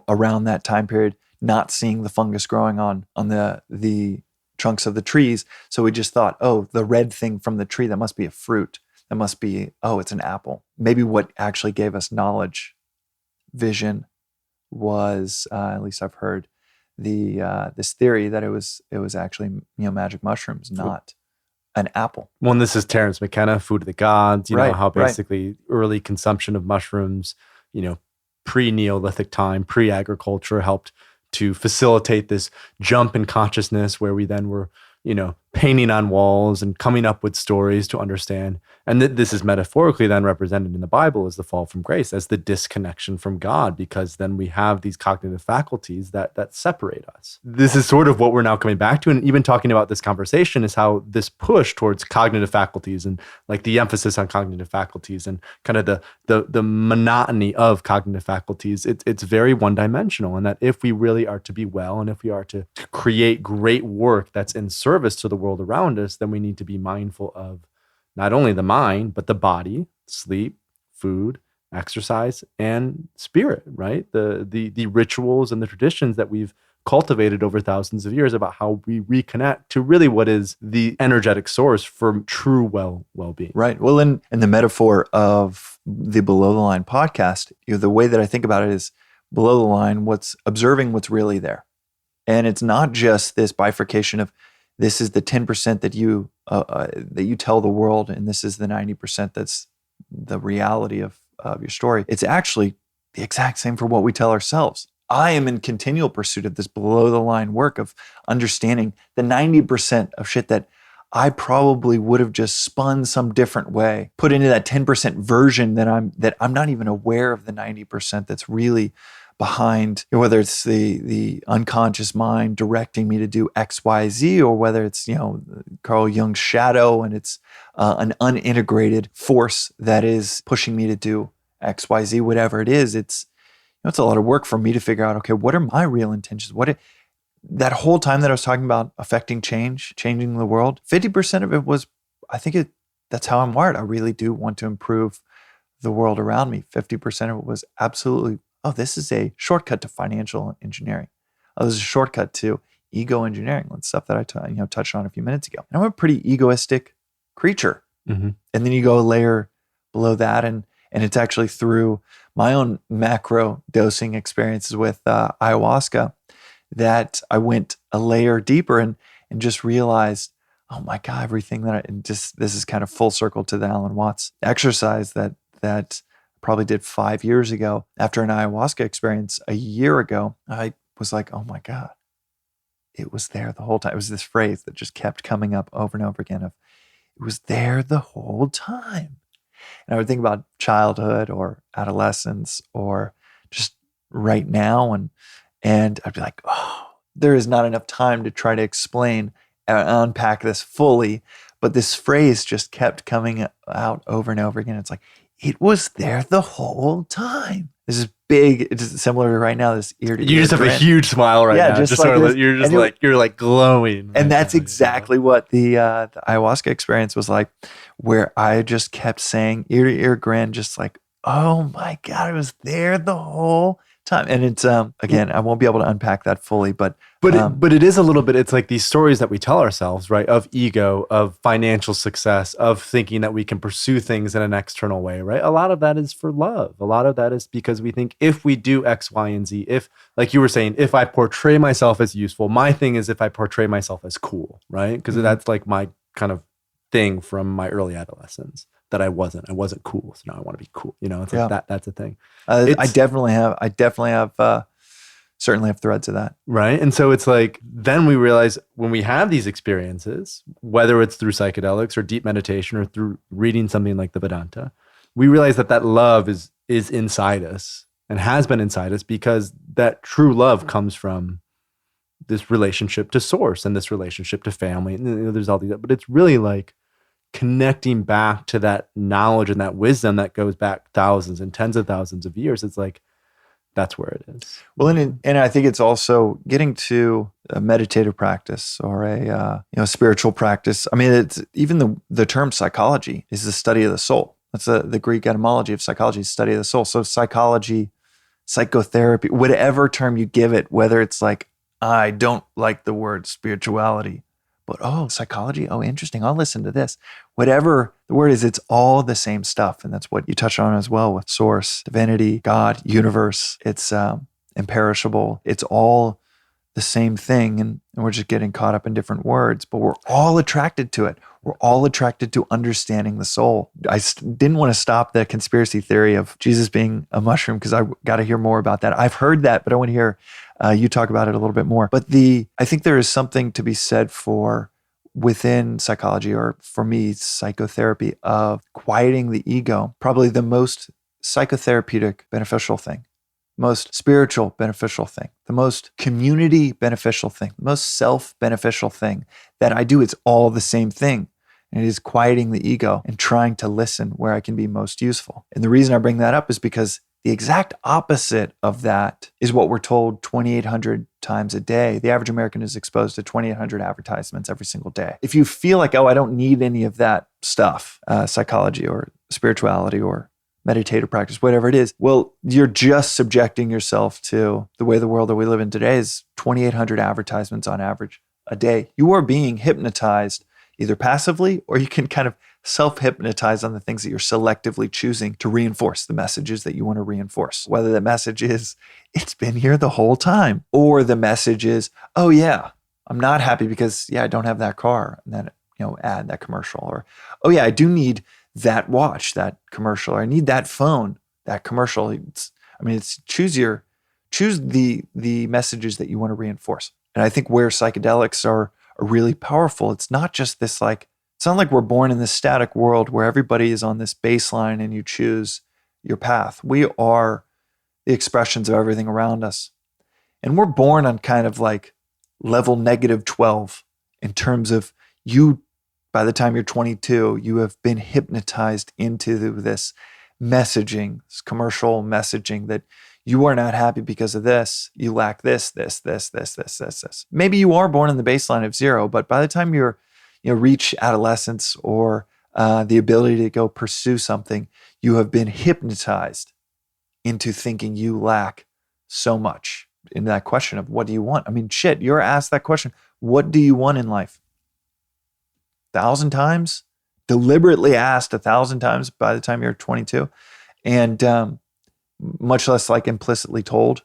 around that time period, not seeing the fungus growing on the trunks of the trees. So we just thought, oh, the red thing from the tree, that must be a fruit. That must be, oh, it's an apple. Maybe what actually gave us knowledge, vision, was, at least I've heard, this theory that it was actually magic mushrooms, not an apple. Well, and this is Terence McKenna, Food of the Gods. You know how basically right. early consumption of mushrooms, pre-Neolithic time, pre-agriculture, helped to facilitate this jump in consciousness where we then were, painting on walls and coming up with stories to understand. And this is metaphorically then represented in the Bible as the fall from grace, as the disconnection from God, because then we have these cognitive faculties that separate us. This is sort of what we're now coming back to. And even talking about this conversation is how this push towards cognitive faculties and like the emphasis on cognitive faculties and kind of the monotony of cognitive faculties, it's very one-dimensional. And that if we really are to be well, and if we are to create great work that's in service to the world around us, then we need to be mindful of not only the mind, but the body, sleep, food, exercise, and spirit, right? The rituals and the traditions that we've cultivated over thousands of years about how we reconnect to really what is the energetic source for true well-being. Right. Well, in the metaphor of the Below the Line podcast, the way that I think about it is below the line, observing what's really there. And it's not just this bifurcation of this is the 10% that you tell the world, and this is the 90% that's the reality of your story. It's actually the exact same for what we tell ourselves. I am in continual pursuit of this below the line work of understanding the 90% of shit that I probably would have just spun some different way, put into that 10% version that I'm not even aware of the 90% that's really behind, whether it's the unconscious mind directing me to do X, Y, Z, or whether it's, Carl Jung's shadow and it's an unintegrated force that is pushing me to do X, Y, Z, whatever it is. It's a lot of work for me to figure out, okay, what are my real intentions? That whole time that I was talking about affecting change, changing the world, 50% of it was, I think that's how I'm wired. I really do want to improve the world around me. 50% of it was absolutely, oh, this is a shortcut to financial engineering. Oh, this is a shortcut to ego engineering, and stuff that I touched on a few minutes ago. And I'm a pretty egoistic creature. Mm-hmm. And then you go a layer below that, and it's actually through my own macro dosing experiences with ayahuasca that I went a layer deeper and just realized, oh my God, everything this is kind of full circle to the Alan Watts exercise that I probably did 5 years ago. After an ayahuasca experience a year ago, I was like, oh my God, it was there the whole time. It was this phrase that just kept coming up over and over again of, it was there the whole time. And I would think about childhood or adolescence or just right now. And I'd be like, oh, there is not enough time to try to explain and unpack this fully. But this phrase just kept coming out over and over again. It's like, it was there the whole time. This is big. It's similar to right now, this ear to ear. You just have a huge smile right now. Just like this, you're like glowing. And that's exactly what the ayahuasca experience was like, where I just kept saying ear to ear grin, just like, oh my God, it was there the whole time. And it's again, I won't be able to unpack that fully, but it is a little bit. It's like these stories that we tell ourselves, right? Of ego, of financial success, of thinking that we can pursue things in an external way, right? A lot of that is for love. A lot of that is because we think if we do X, Y, and Z, if, like you were saying, if I portray myself as useful, my thing is if I portray myself as cool, right? Because that's like my kind of thing from my early adolescence. That I wasn't cool. So now I want to be cool. It's like that. That's a thing. I definitely have certainly have threads of that. Right. And so it's like, then we realize when we have these experiences, whether it's through psychedelics or deep meditation or through reading something like the Vedanta, we realize that love is inside us and has been inside us, because that true love comes from this relationship to source and this relationship to family. And there's all these, but it's really like connecting back to that knowledge and that wisdom that goes back thousands and tens of thousands of years. It's like, that's where it is. Well, and I think it's also getting to a meditative practice or a spiritual practice. I mean, it's even the term psychology is the study of the soul. That's the Greek etymology of psychology, study of the soul. So psychology, psychotherapy, whatever term you give it, whether it's like, I don't like the word spirituality, but psychology, interesting, I'll listen to this. Whatever the word is, it's all the same stuff. And that's what you touch on as well with source, divinity, God, universe. It's imperishable. It's all the same thing. And we're just getting caught up in different words, but we're all attracted to it. We're all attracted to understanding the soul. I didn't want to stop the conspiracy theory of Jesus being a mushroom, because I got to hear more about that. I've heard that, but I want to hear you talk about it a little bit more. But I think there is something to be said for, within psychology, or for me, psychotherapy, of quieting the ego, probably the most psychotherapeutic beneficial thing, most spiritual beneficial thing, the most community beneficial thing, the most self-beneficial thing that I do. It's all the same thing. And it is quieting the ego and trying to listen where I can be most useful. And the reason I bring that up is because the exact opposite of that is what we're told 2,800 times a day. The average American is exposed to 2,800 advertisements every single day. If you feel like, I don't need any of that stuff, psychology or spirituality or meditative practice, whatever it is, well, you're just subjecting yourself to the way the world that we live in today is 2,800 advertisements on average a day. You are being hypnotized either passively, or you can kind of self-hypnotize on the things that you're selectively choosing to reinforce, the messages that you want to reinforce. Whether the message is, it's been here the whole time, or the message is, oh yeah, I'm not happy because I don't have that car, and then ad, that commercial, or oh yeah, I do need that watch, that commercial, or I need that phone, that commercial. It's choose the messages that you want to reinforce. And I think where psychedelics are really powerful, it's not just this it's not like we're born in this static world where everybody is on this baseline and you choose your path. We are the expressions of everything around us. And we're born on kind of like level -12 in terms of you, by the time you're 22, you have been hypnotized into this messaging, this commercial messaging that you are not happy because of this. You lack this. Maybe you are born in the baseline of 0, but by the time you reach adolescence or the ability to go pursue something, you have been hypnotized into thinking you lack so much. In that question of what do you want? I mean, shit, you're asked that question. What do you want in life? 1,000 times? Deliberately asked 1,000 times by the time you're 22. And much less like implicitly told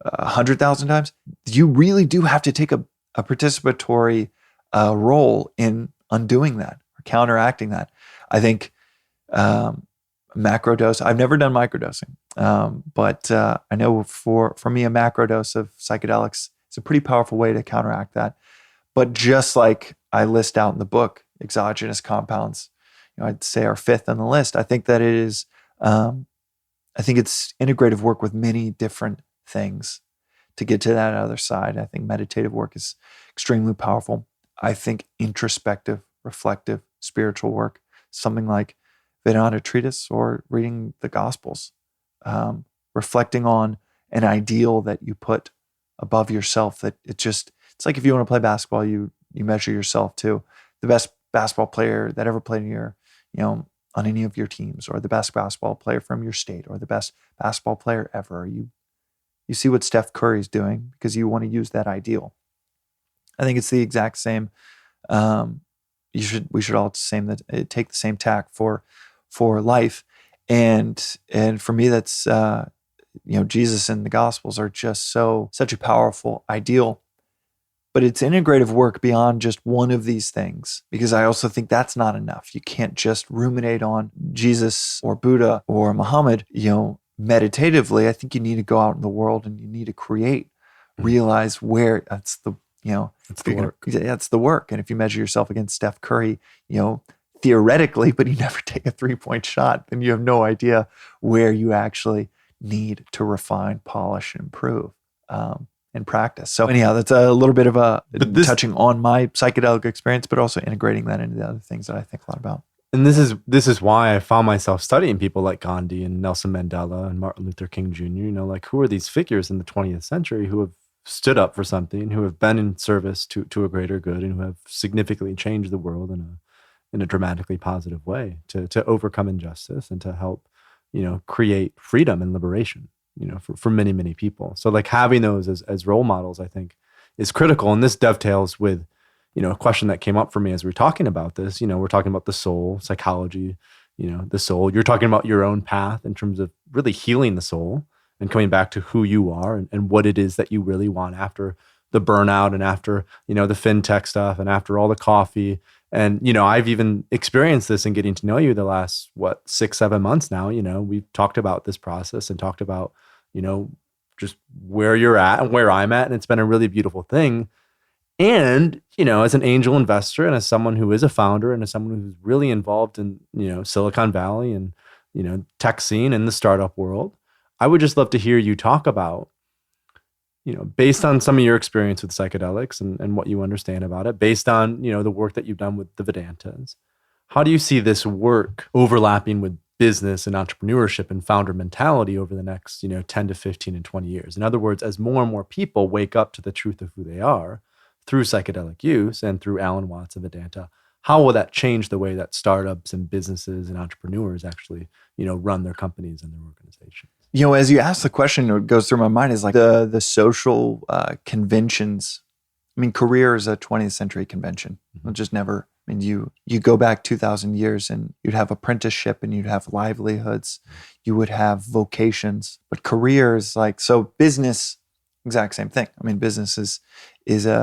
100,000 times. You really do have to take a participatory role in undoing that or counteracting that. I think macrodose, I've never done microdosing, but I know for me, a macrodose of psychedelics is a pretty powerful way to counteract that. But just like I list out in the book, exogenous compounds, I'd say are fifth on the list. I think that it is, I think it's integrative work with many different things to get to that other side. I think meditative work is extremely powerful. I think introspective, reflective, spiritual work, something like Vedanta treatise or reading the Gospels, reflecting on an ideal that you put above yourself. That it's like if you want to play basketball, you measure yourself to the best basketball player that ever played in your, on any of your teams, or the best basketball player from your state, or the best basketball player ever. You see what Steph Curry's doing because you want to use that ideal. I think it's the exact same. We should all take the same tack for life, and for me, that's Jesus and the Gospels are just such a powerful ideal. But it's integrative work beyond just one of these things, because I also think that's not enough. You can't just ruminate on Jesus or Buddha or Muhammad, meditatively. I think you need to go out in the world and you need to create, realize where that's the, it's the work. That's the work. And if you measure yourself against Steph Curry, theoretically, but you never take a 3-point shot, then you have no idea where you actually need to refine, polish, and improve. And practice. So anyhow, that's a little bit of touching on my psychedelic experience, but also integrating that into the other things that I think a lot about. And this is why I found myself studying people like Gandhi and Nelson Mandela and Martin Luther King Jr. Who are these figures in the 20th century who have stood up for something, who have been in service to a greater good, and who have significantly changed the world in a dramatically positive way to overcome injustice and to help, create freedom and liberation. For many, many people. So like having those as role models, I think is critical. And this dovetails with, a question that came up for me as we were talking about this. We're talking about the soul, psychology, the soul. You're talking about your own path in terms of really healing the soul and coming back to who you are and what it is that you really want after the burnout and after, the fintech stuff and after all the coffee. And, I've even experienced this in getting to know you the last, 6-7 months now. We've talked about this process and talked about, just where you're at and where I'm at. And it's been a really beautiful thing. And, as an angel investor and as someone who is a founder and as someone who's really involved in, Silicon Valley and, tech scene and the startup world, I would just love to hear you talk about, based on some of your experience with psychedelics and what you understand about it, based on, the work that you've done with the Vedantas, how do you see this work overlapping with business and entrepreneurship and founder mentality over the next, 10 to 15 and 20 years? In other words, as more and more people wake up to the truth of who they are through psychedelic use and through Alan Watts and Vedanta, how will that change the way that startups and businesses and entrepreneurs actually, run their companies and their organizations? As you ask the question, what goes through my mind is like the social conventions. I mean, career is a 20th century convention. It just never. I mean, you go back 2,000 years and you'd have apprenticeship and you'd have livelihoods, you would have vocations, but career is like, so business, exact same thing. I mean, business is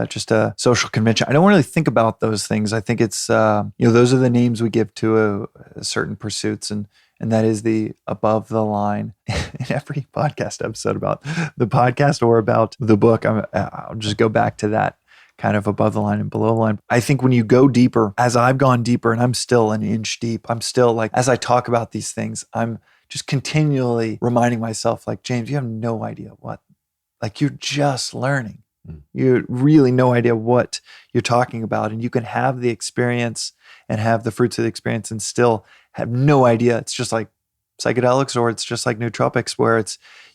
just a social convention. I don't really think about those things. I think it's, those are the names we give to a certain pursuits, and that is the above the line. In every podcast episode about the podcast or about the book, I'll just go back to that kind of above the line and below the line. I think when you go deeper, as I've gone deeper, and I'm still an inch deep, I'm still like, as I talk about these things, I'm just continually reminding myself, like, James, you have no idea what, like, you're just learning. You really no idea what you're talking about. And you can have the experience and have the fruits of the experience and still have no idea. It's just like psychedelics, or it's just like nootropics, where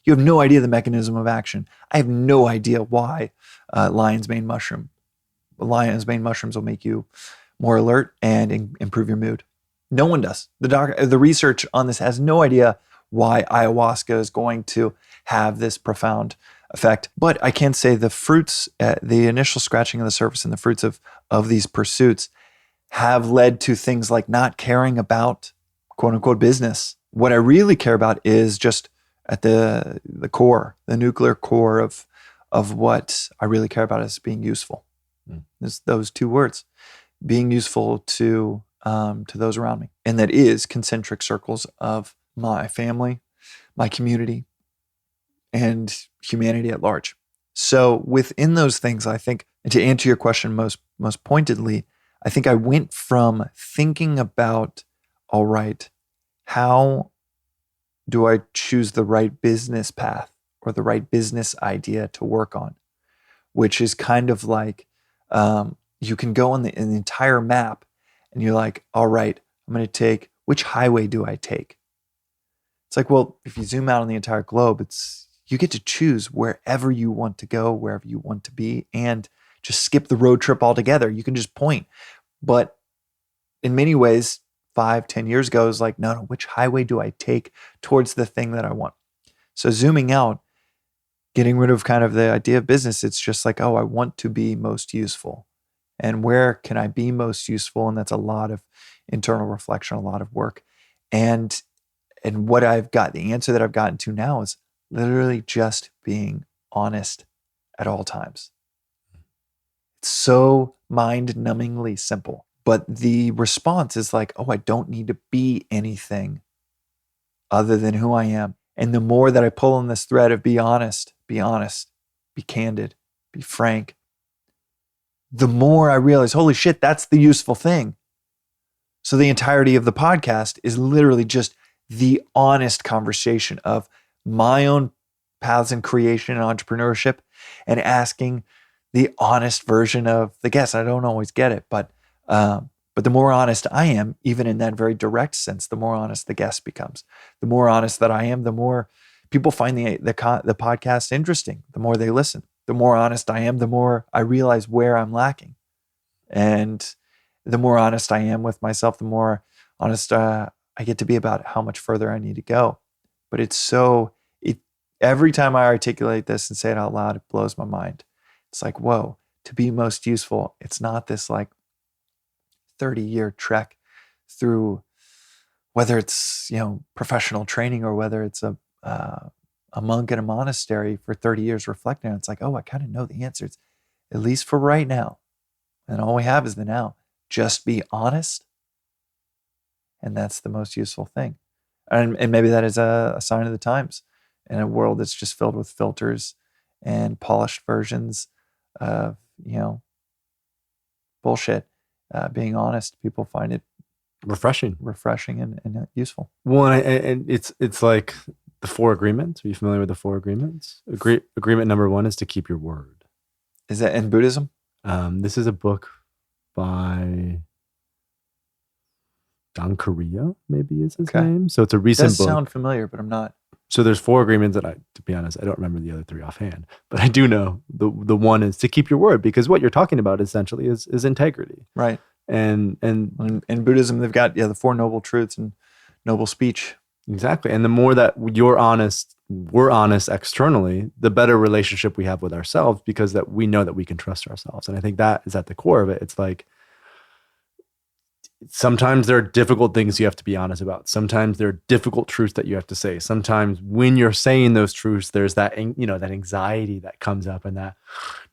you have no idea the mechanism of action. I have no idea why lion's mane mushrooms will make you more alert, and improve your mood. No one does. The research on this has no idea why ayahuasca is going to have this profound effect. But I can say the fruits, the initial scratching of the surface and the fruits of these pursuits have led to things like not caring about quote unquote business. What I really care about is just at the core, the nuclear core of what I really care about is being useful. It's those two words, being useful to those around me. And that is concentric circles of my family, my community, and humanity at large. So within those things, I think, and to answer your question most pointedly, I think I went from thinking about, all right, how do I choose the right business path or the right business idea to work on, which is kind of like you can go on the entire map and you're like, all right, I'm going to take, which highway do I take? It's like, well, if you zoom out on the entire globe, you get to choose wherever you want to go, wherever you want to be, and just skip the road trip altogether. You can just point. But in many ways, 5-10 years ago, it was like, no, which highway do I take towards the thing that I want? So zooming out, getting rid of kind of the idea of business, it's just like, oh, I want to be most useful. And where can I be most useful? And that's a lot of internal reflection, a lot of work. And what I've got, the answer that I've gotten to now is literally just being honest at all times. It's so mind-numbingly simple. But the response is like, oh, I don't need to be anything other than who I am. And the more that I pull on this thread of be honest, be candid, be frank, the more I realize, holy shit, that's the useful thing. So the entirety of the podcast is literally just the honest conversation of my own paths in creation and entrepreneurship and asking the honest version of the guest. I don't always get it, but the more honest I am, even in that very direct sense, the more honest the guest becomes. The more honest that I am, the more people find the podcast interesting, the more they listen. The more honest I am, the more I realize where I'm lacking. And the more honest I am with myself, the more honest I get to be about how much further I need to go. But every time I articulate this and say it out loud, it blows my mind. It's like, whoa, to be most useful, it's not this like 30-year trek through, whether it's, professional training or whether it's a monk in a monastery for 30 years reflecting. It's like, oh, I kind of know the answers, at least for right now. And all we have is the now. Just be honest. And that's the most useful thing. And maybe that is a sign of the times in a world that's just filled with filters and polished versions of, bullshit. Being honest, people find it refreshing and useful. Well, and it's like the 4 agreements. Are you familiar with the 4 agreements? Agreement number 1 is to keep your word. Is that in Buddhism? This is a book by Don Correa, maybe is his name. So it's a recent book. Does sound familiar, but I'm not. So there's 4 agreements that to be honest, I don't remember the other 3 offhand, but I do know the one is to keep your word, because what you're talking about essentially is integrity. Right. And in Buddhism, they've got the 4 noble truths and noble speech. Exactly. And the more that we're honest externally, the better relationship we have with ourselves, because that we know that we can trust ourselves. And I think that is at the core of it. It's like, sometimes there are difficult things you have to be honest about. Sometimes there are difficult truths that you have to say. Sometimes when you're saying those truths, there's that, that anxiety that comes up and that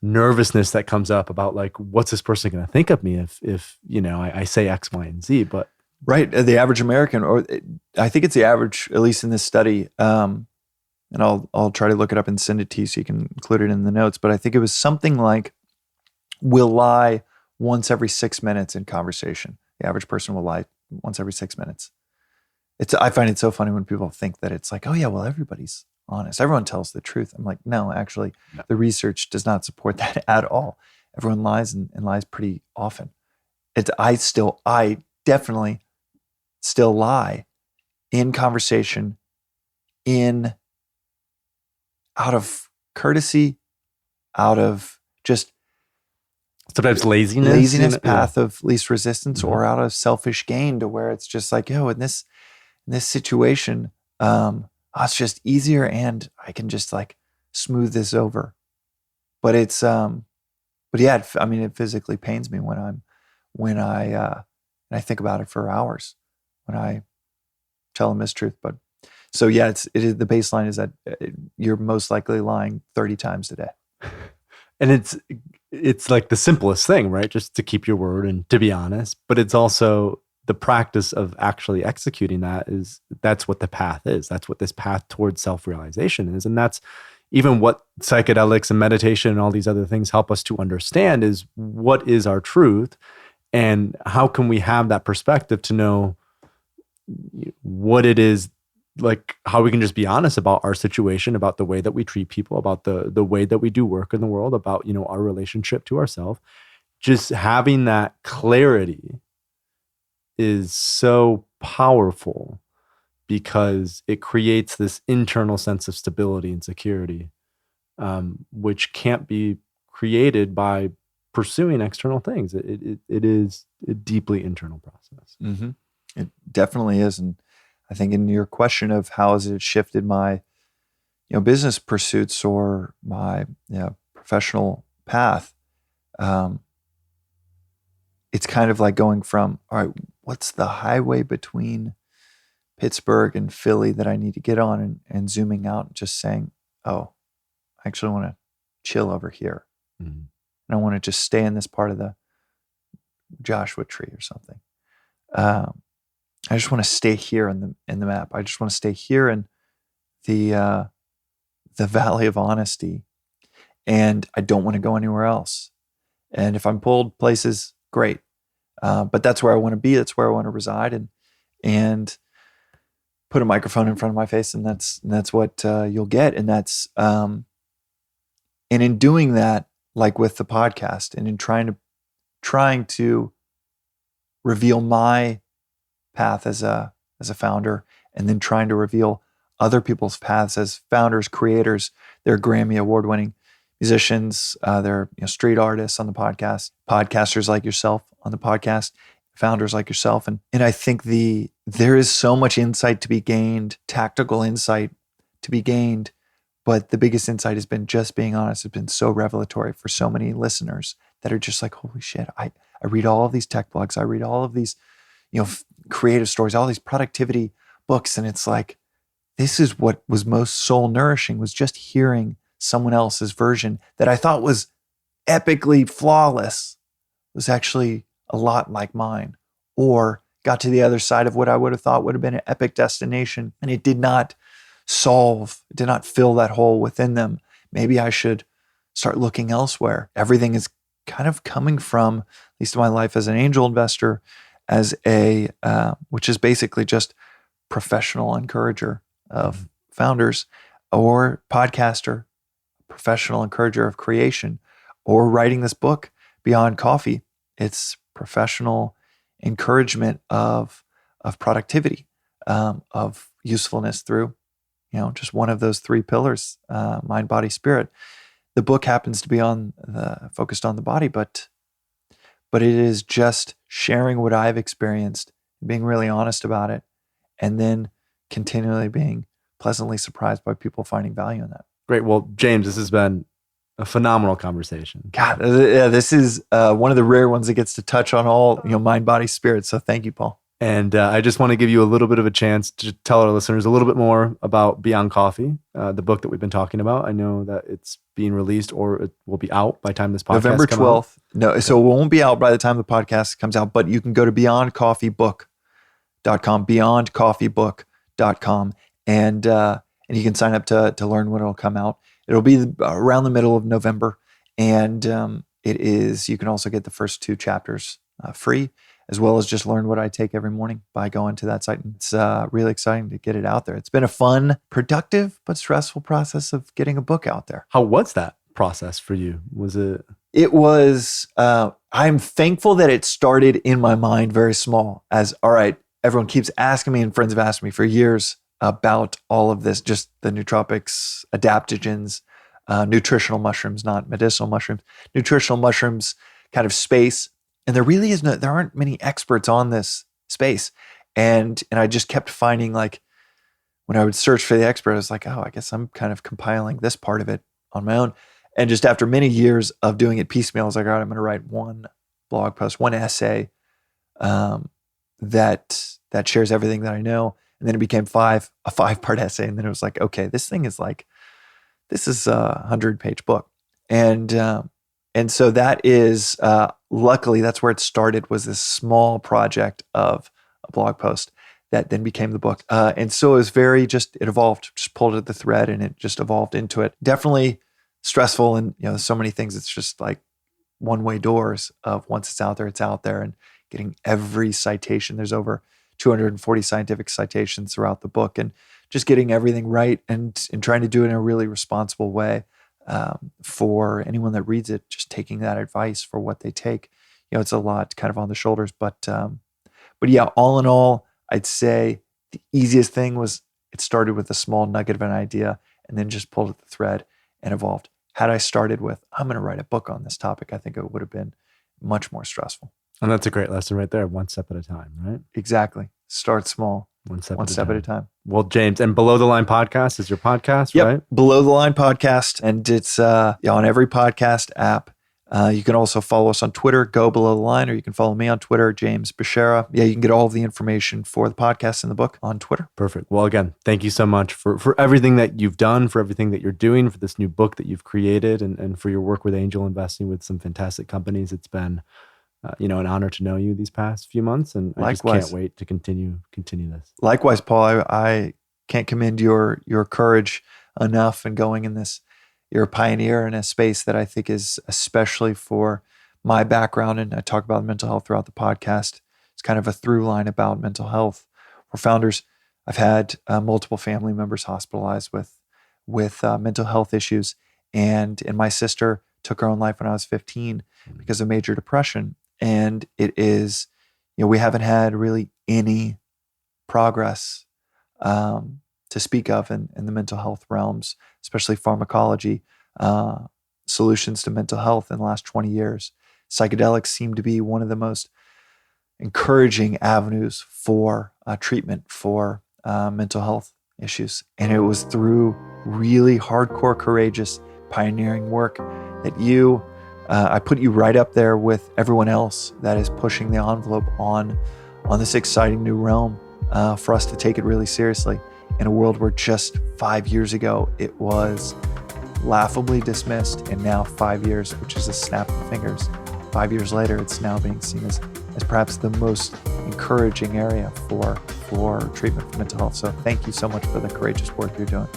nervousness that comes up about like, what's this person going to think of me if I say X, Y, and Z. But right, the average American, or I think it's the average, at least in this study, and I'll try to look it up and send it to you so you can include it in the notes. But I think it was something like, will lie once every 6 minutes in conversation. The average person will lie once every 6 minutes. I find it so funny when people think that it's like, oh yeah, well, everybody's honest. Everyone tells the truth. I'm like, no, actually, the research does not support that at all. Everyone lies and lies pretty often. I definitely still lie in conversation, out of courtesy, out of just sometimes laziness, path of least resistance, or out of selfish gain, to where it's just like, in this situation, it's just easier and I can just like smooth this over. But it's, but yeah, it physically pains me when I think about it for hours, when I tell a mistruth. But so yeah, the baseline is that you're most likely lying 30 times a day. And it's like the simplest thing, right? Just to keep your word and to be honest, but it's also the practice of actually executing that's what the path is. That's what this path towards self-realization is. And that's even what psychedelics and meditation and all these other things help us to understand, is what is our truth and how can we have that perspective to know what it is, like how we can just be honest about our situation, about the way that we treat people, about the way that we do work in the world, about, our relationship to ourselves. Just having that clarity is so powerful because it creates this internal sense of stability and security, which can't be created by pursuing external things. It is a deeply internal process. Mm-hmm. It definitely is. And I think in your question of how has it shifted my, business pursuits or my professional path, it's kind of like going from, all right, what's the highway between Pittsburgh and Philly that I need to get on, and zooming out and just saying, oh, I actually want to chill over here. Mm-hmm. And I want to just stay in this part of the Joshua tree or something. I just want to stay here in the map. I just want to stay here in the valley of honesty, and I don't want to go anywhere else. And if I'm pulled places, great. But that's where I want to be. That's where I want to reside, and put a microphone in front of my face, and that's what you'll get. And that's and in doing that, like with the podcast, and in trying to reveal my path as a founder, and then trying to reveal other people's paths as founders, creators. They're Grammy award-winning musicians. They're street artists on the podcast, podcasters like yourself on the podcast, founders like yourself. And I think there is so much insight to be gained, tactical insight to be gained. But the biggest insight has been just being honest. It's been so revelatory for so many listeners that are just like, holy shit, I read all of these tech blogs. I read all of these, creative stories, all these productivity books. And it's like, this is what was most soul nourishing, was just hearing someone else's version that I thought was epically flawless, was actually a lot like mine, or got to the other side of what I would have thought would have been an epic destination. And it did not fill that hole within them. Maybe I should start looking elsewhere. Everything is kind of coming from, at least in my life as an angel investor, as which is basically just professional encourager of founders, or podcaster, professional encourager of creation, or writing this book, Beyond Coffee. It's professional encouragement of productivity, of usefulness through, just one of those three pillars, mind, body, spirit. The book happens to be focused on the body, but it is just sharing what I've experienced, being really honest about it, and then continually being pleasantly surprised by people finding value in that. Great. Well, James, this has been a phenomenal conversation. God, yeah, this is one of the rare ones that gets to touch on all, mind, body, spirit. So thank you, Paul. And I just want to give you a little bit of a chance to tell our listeners a little bit more about Beyond Coffee, the book that we've been talking about. I know that it's being released, or it will be out by the time this podcast November comes out. 12th. No, so it won't be out by the time the podcast comes out, but you can go to beyondcoffeebook.com, beyondcoffeebook.com, and you can sign up to learn when it'll come out. It'll be around the middle of November, and you can also get the first 2 chapters free, as well as just learn what I take every morning by going to that site. And it's really exciting to get it out there. It's been a fun, productive, but stressful process of getting a book out there. How was that process for you? Was it? It was, I'm thankful that it started in my mind very small, as, all right, everyone keeps asking me, and friends have asked me for years about all of this, just the nootropics, adaptogens, nutritional mushrooms, not medicinal mushrooms, nutritional mushrooms kind of space. And there aren't many experts on this space. And I just kept finding, like, when I would search for the expert, I was like, oh, I guess I'm kind of compiling this part of it on my own. And just after many years of doing it piecemeal, I was like, all right, I'm going to write one blog post, one essay that shares everything that I know. And then it became a 5-part essay. And then it was like, okay, this is a 100-page book. And so that is, luckily, that's where it started, was this small project of a blog post that then became the book. And so it was it evolved, just pulled at the thread, and it just evolved into it. Definitely stressful. And, there's so many things. It's just like one-way doors of once it's out there, and getting every citation. There's over 240 scientific citations throughout the book, and just getting everything right and trying to do it in a really responsible way for anyone that reads it, just taking that advice for what they take. It's a lot kind of on the shoulders, but yeah, all in all, I'd say the easiest thing was it started with a small nugget of an idea and then just pulled at the thread and evolved. Had I started with, I'm going to write a book on this topic, I think it would have been much more stressful. And that's a great lesson right there. One step at a time, right? Exactly. Start small. One step at a time. Well, James, and Below the Line Podcast is your podcast, yep. right? Below the Line Podcast. And it's on every podcast app. You can also follow us on Twitter, Go Below the Line, or you can follow me on Twitter, James Beshara. Yeah, you can get all of the information for the podcast and the book on Twitter. Perfect. Well, again, thank you so much for everything that you've done, for everything that you're doing, for this new book that you've created, and for your work with angel investing with some fantastic companies. It's been an honor to know you these past few months, and I just can't wait to continue this. Likewise, Paul. I can't commend your courage enough in going in this. You're a pioneer in a space that I think is, especially for my background, and I talk about mental health throughout the podcast. It's kind of a through line about mental health. We're founders. I've had multiple family members hospitalized with mental health issues, and my sister took her own life when I was 15 because of major depression. And it is, we haven't had really any progress to speak of in the mental health realms, especially pharmacology, solutions to mental health in the last 20 years. Psychedelics seem to be one of the most encouraging avenues for treatment for mental health issues. And it was through really hardcore, courageous, pioneering work that I put you right up there with everyone else that is pushing the envelope on this exciting new realm for us to take it really seriously in a world where just 5 years ago it was laughably dismissed, and now 5 years, which is a snap of fingers, 5 years later, it's now being seen as perhaps the most encouraging area for treatment for mental health. So thank you so much for the courageous work you're doing.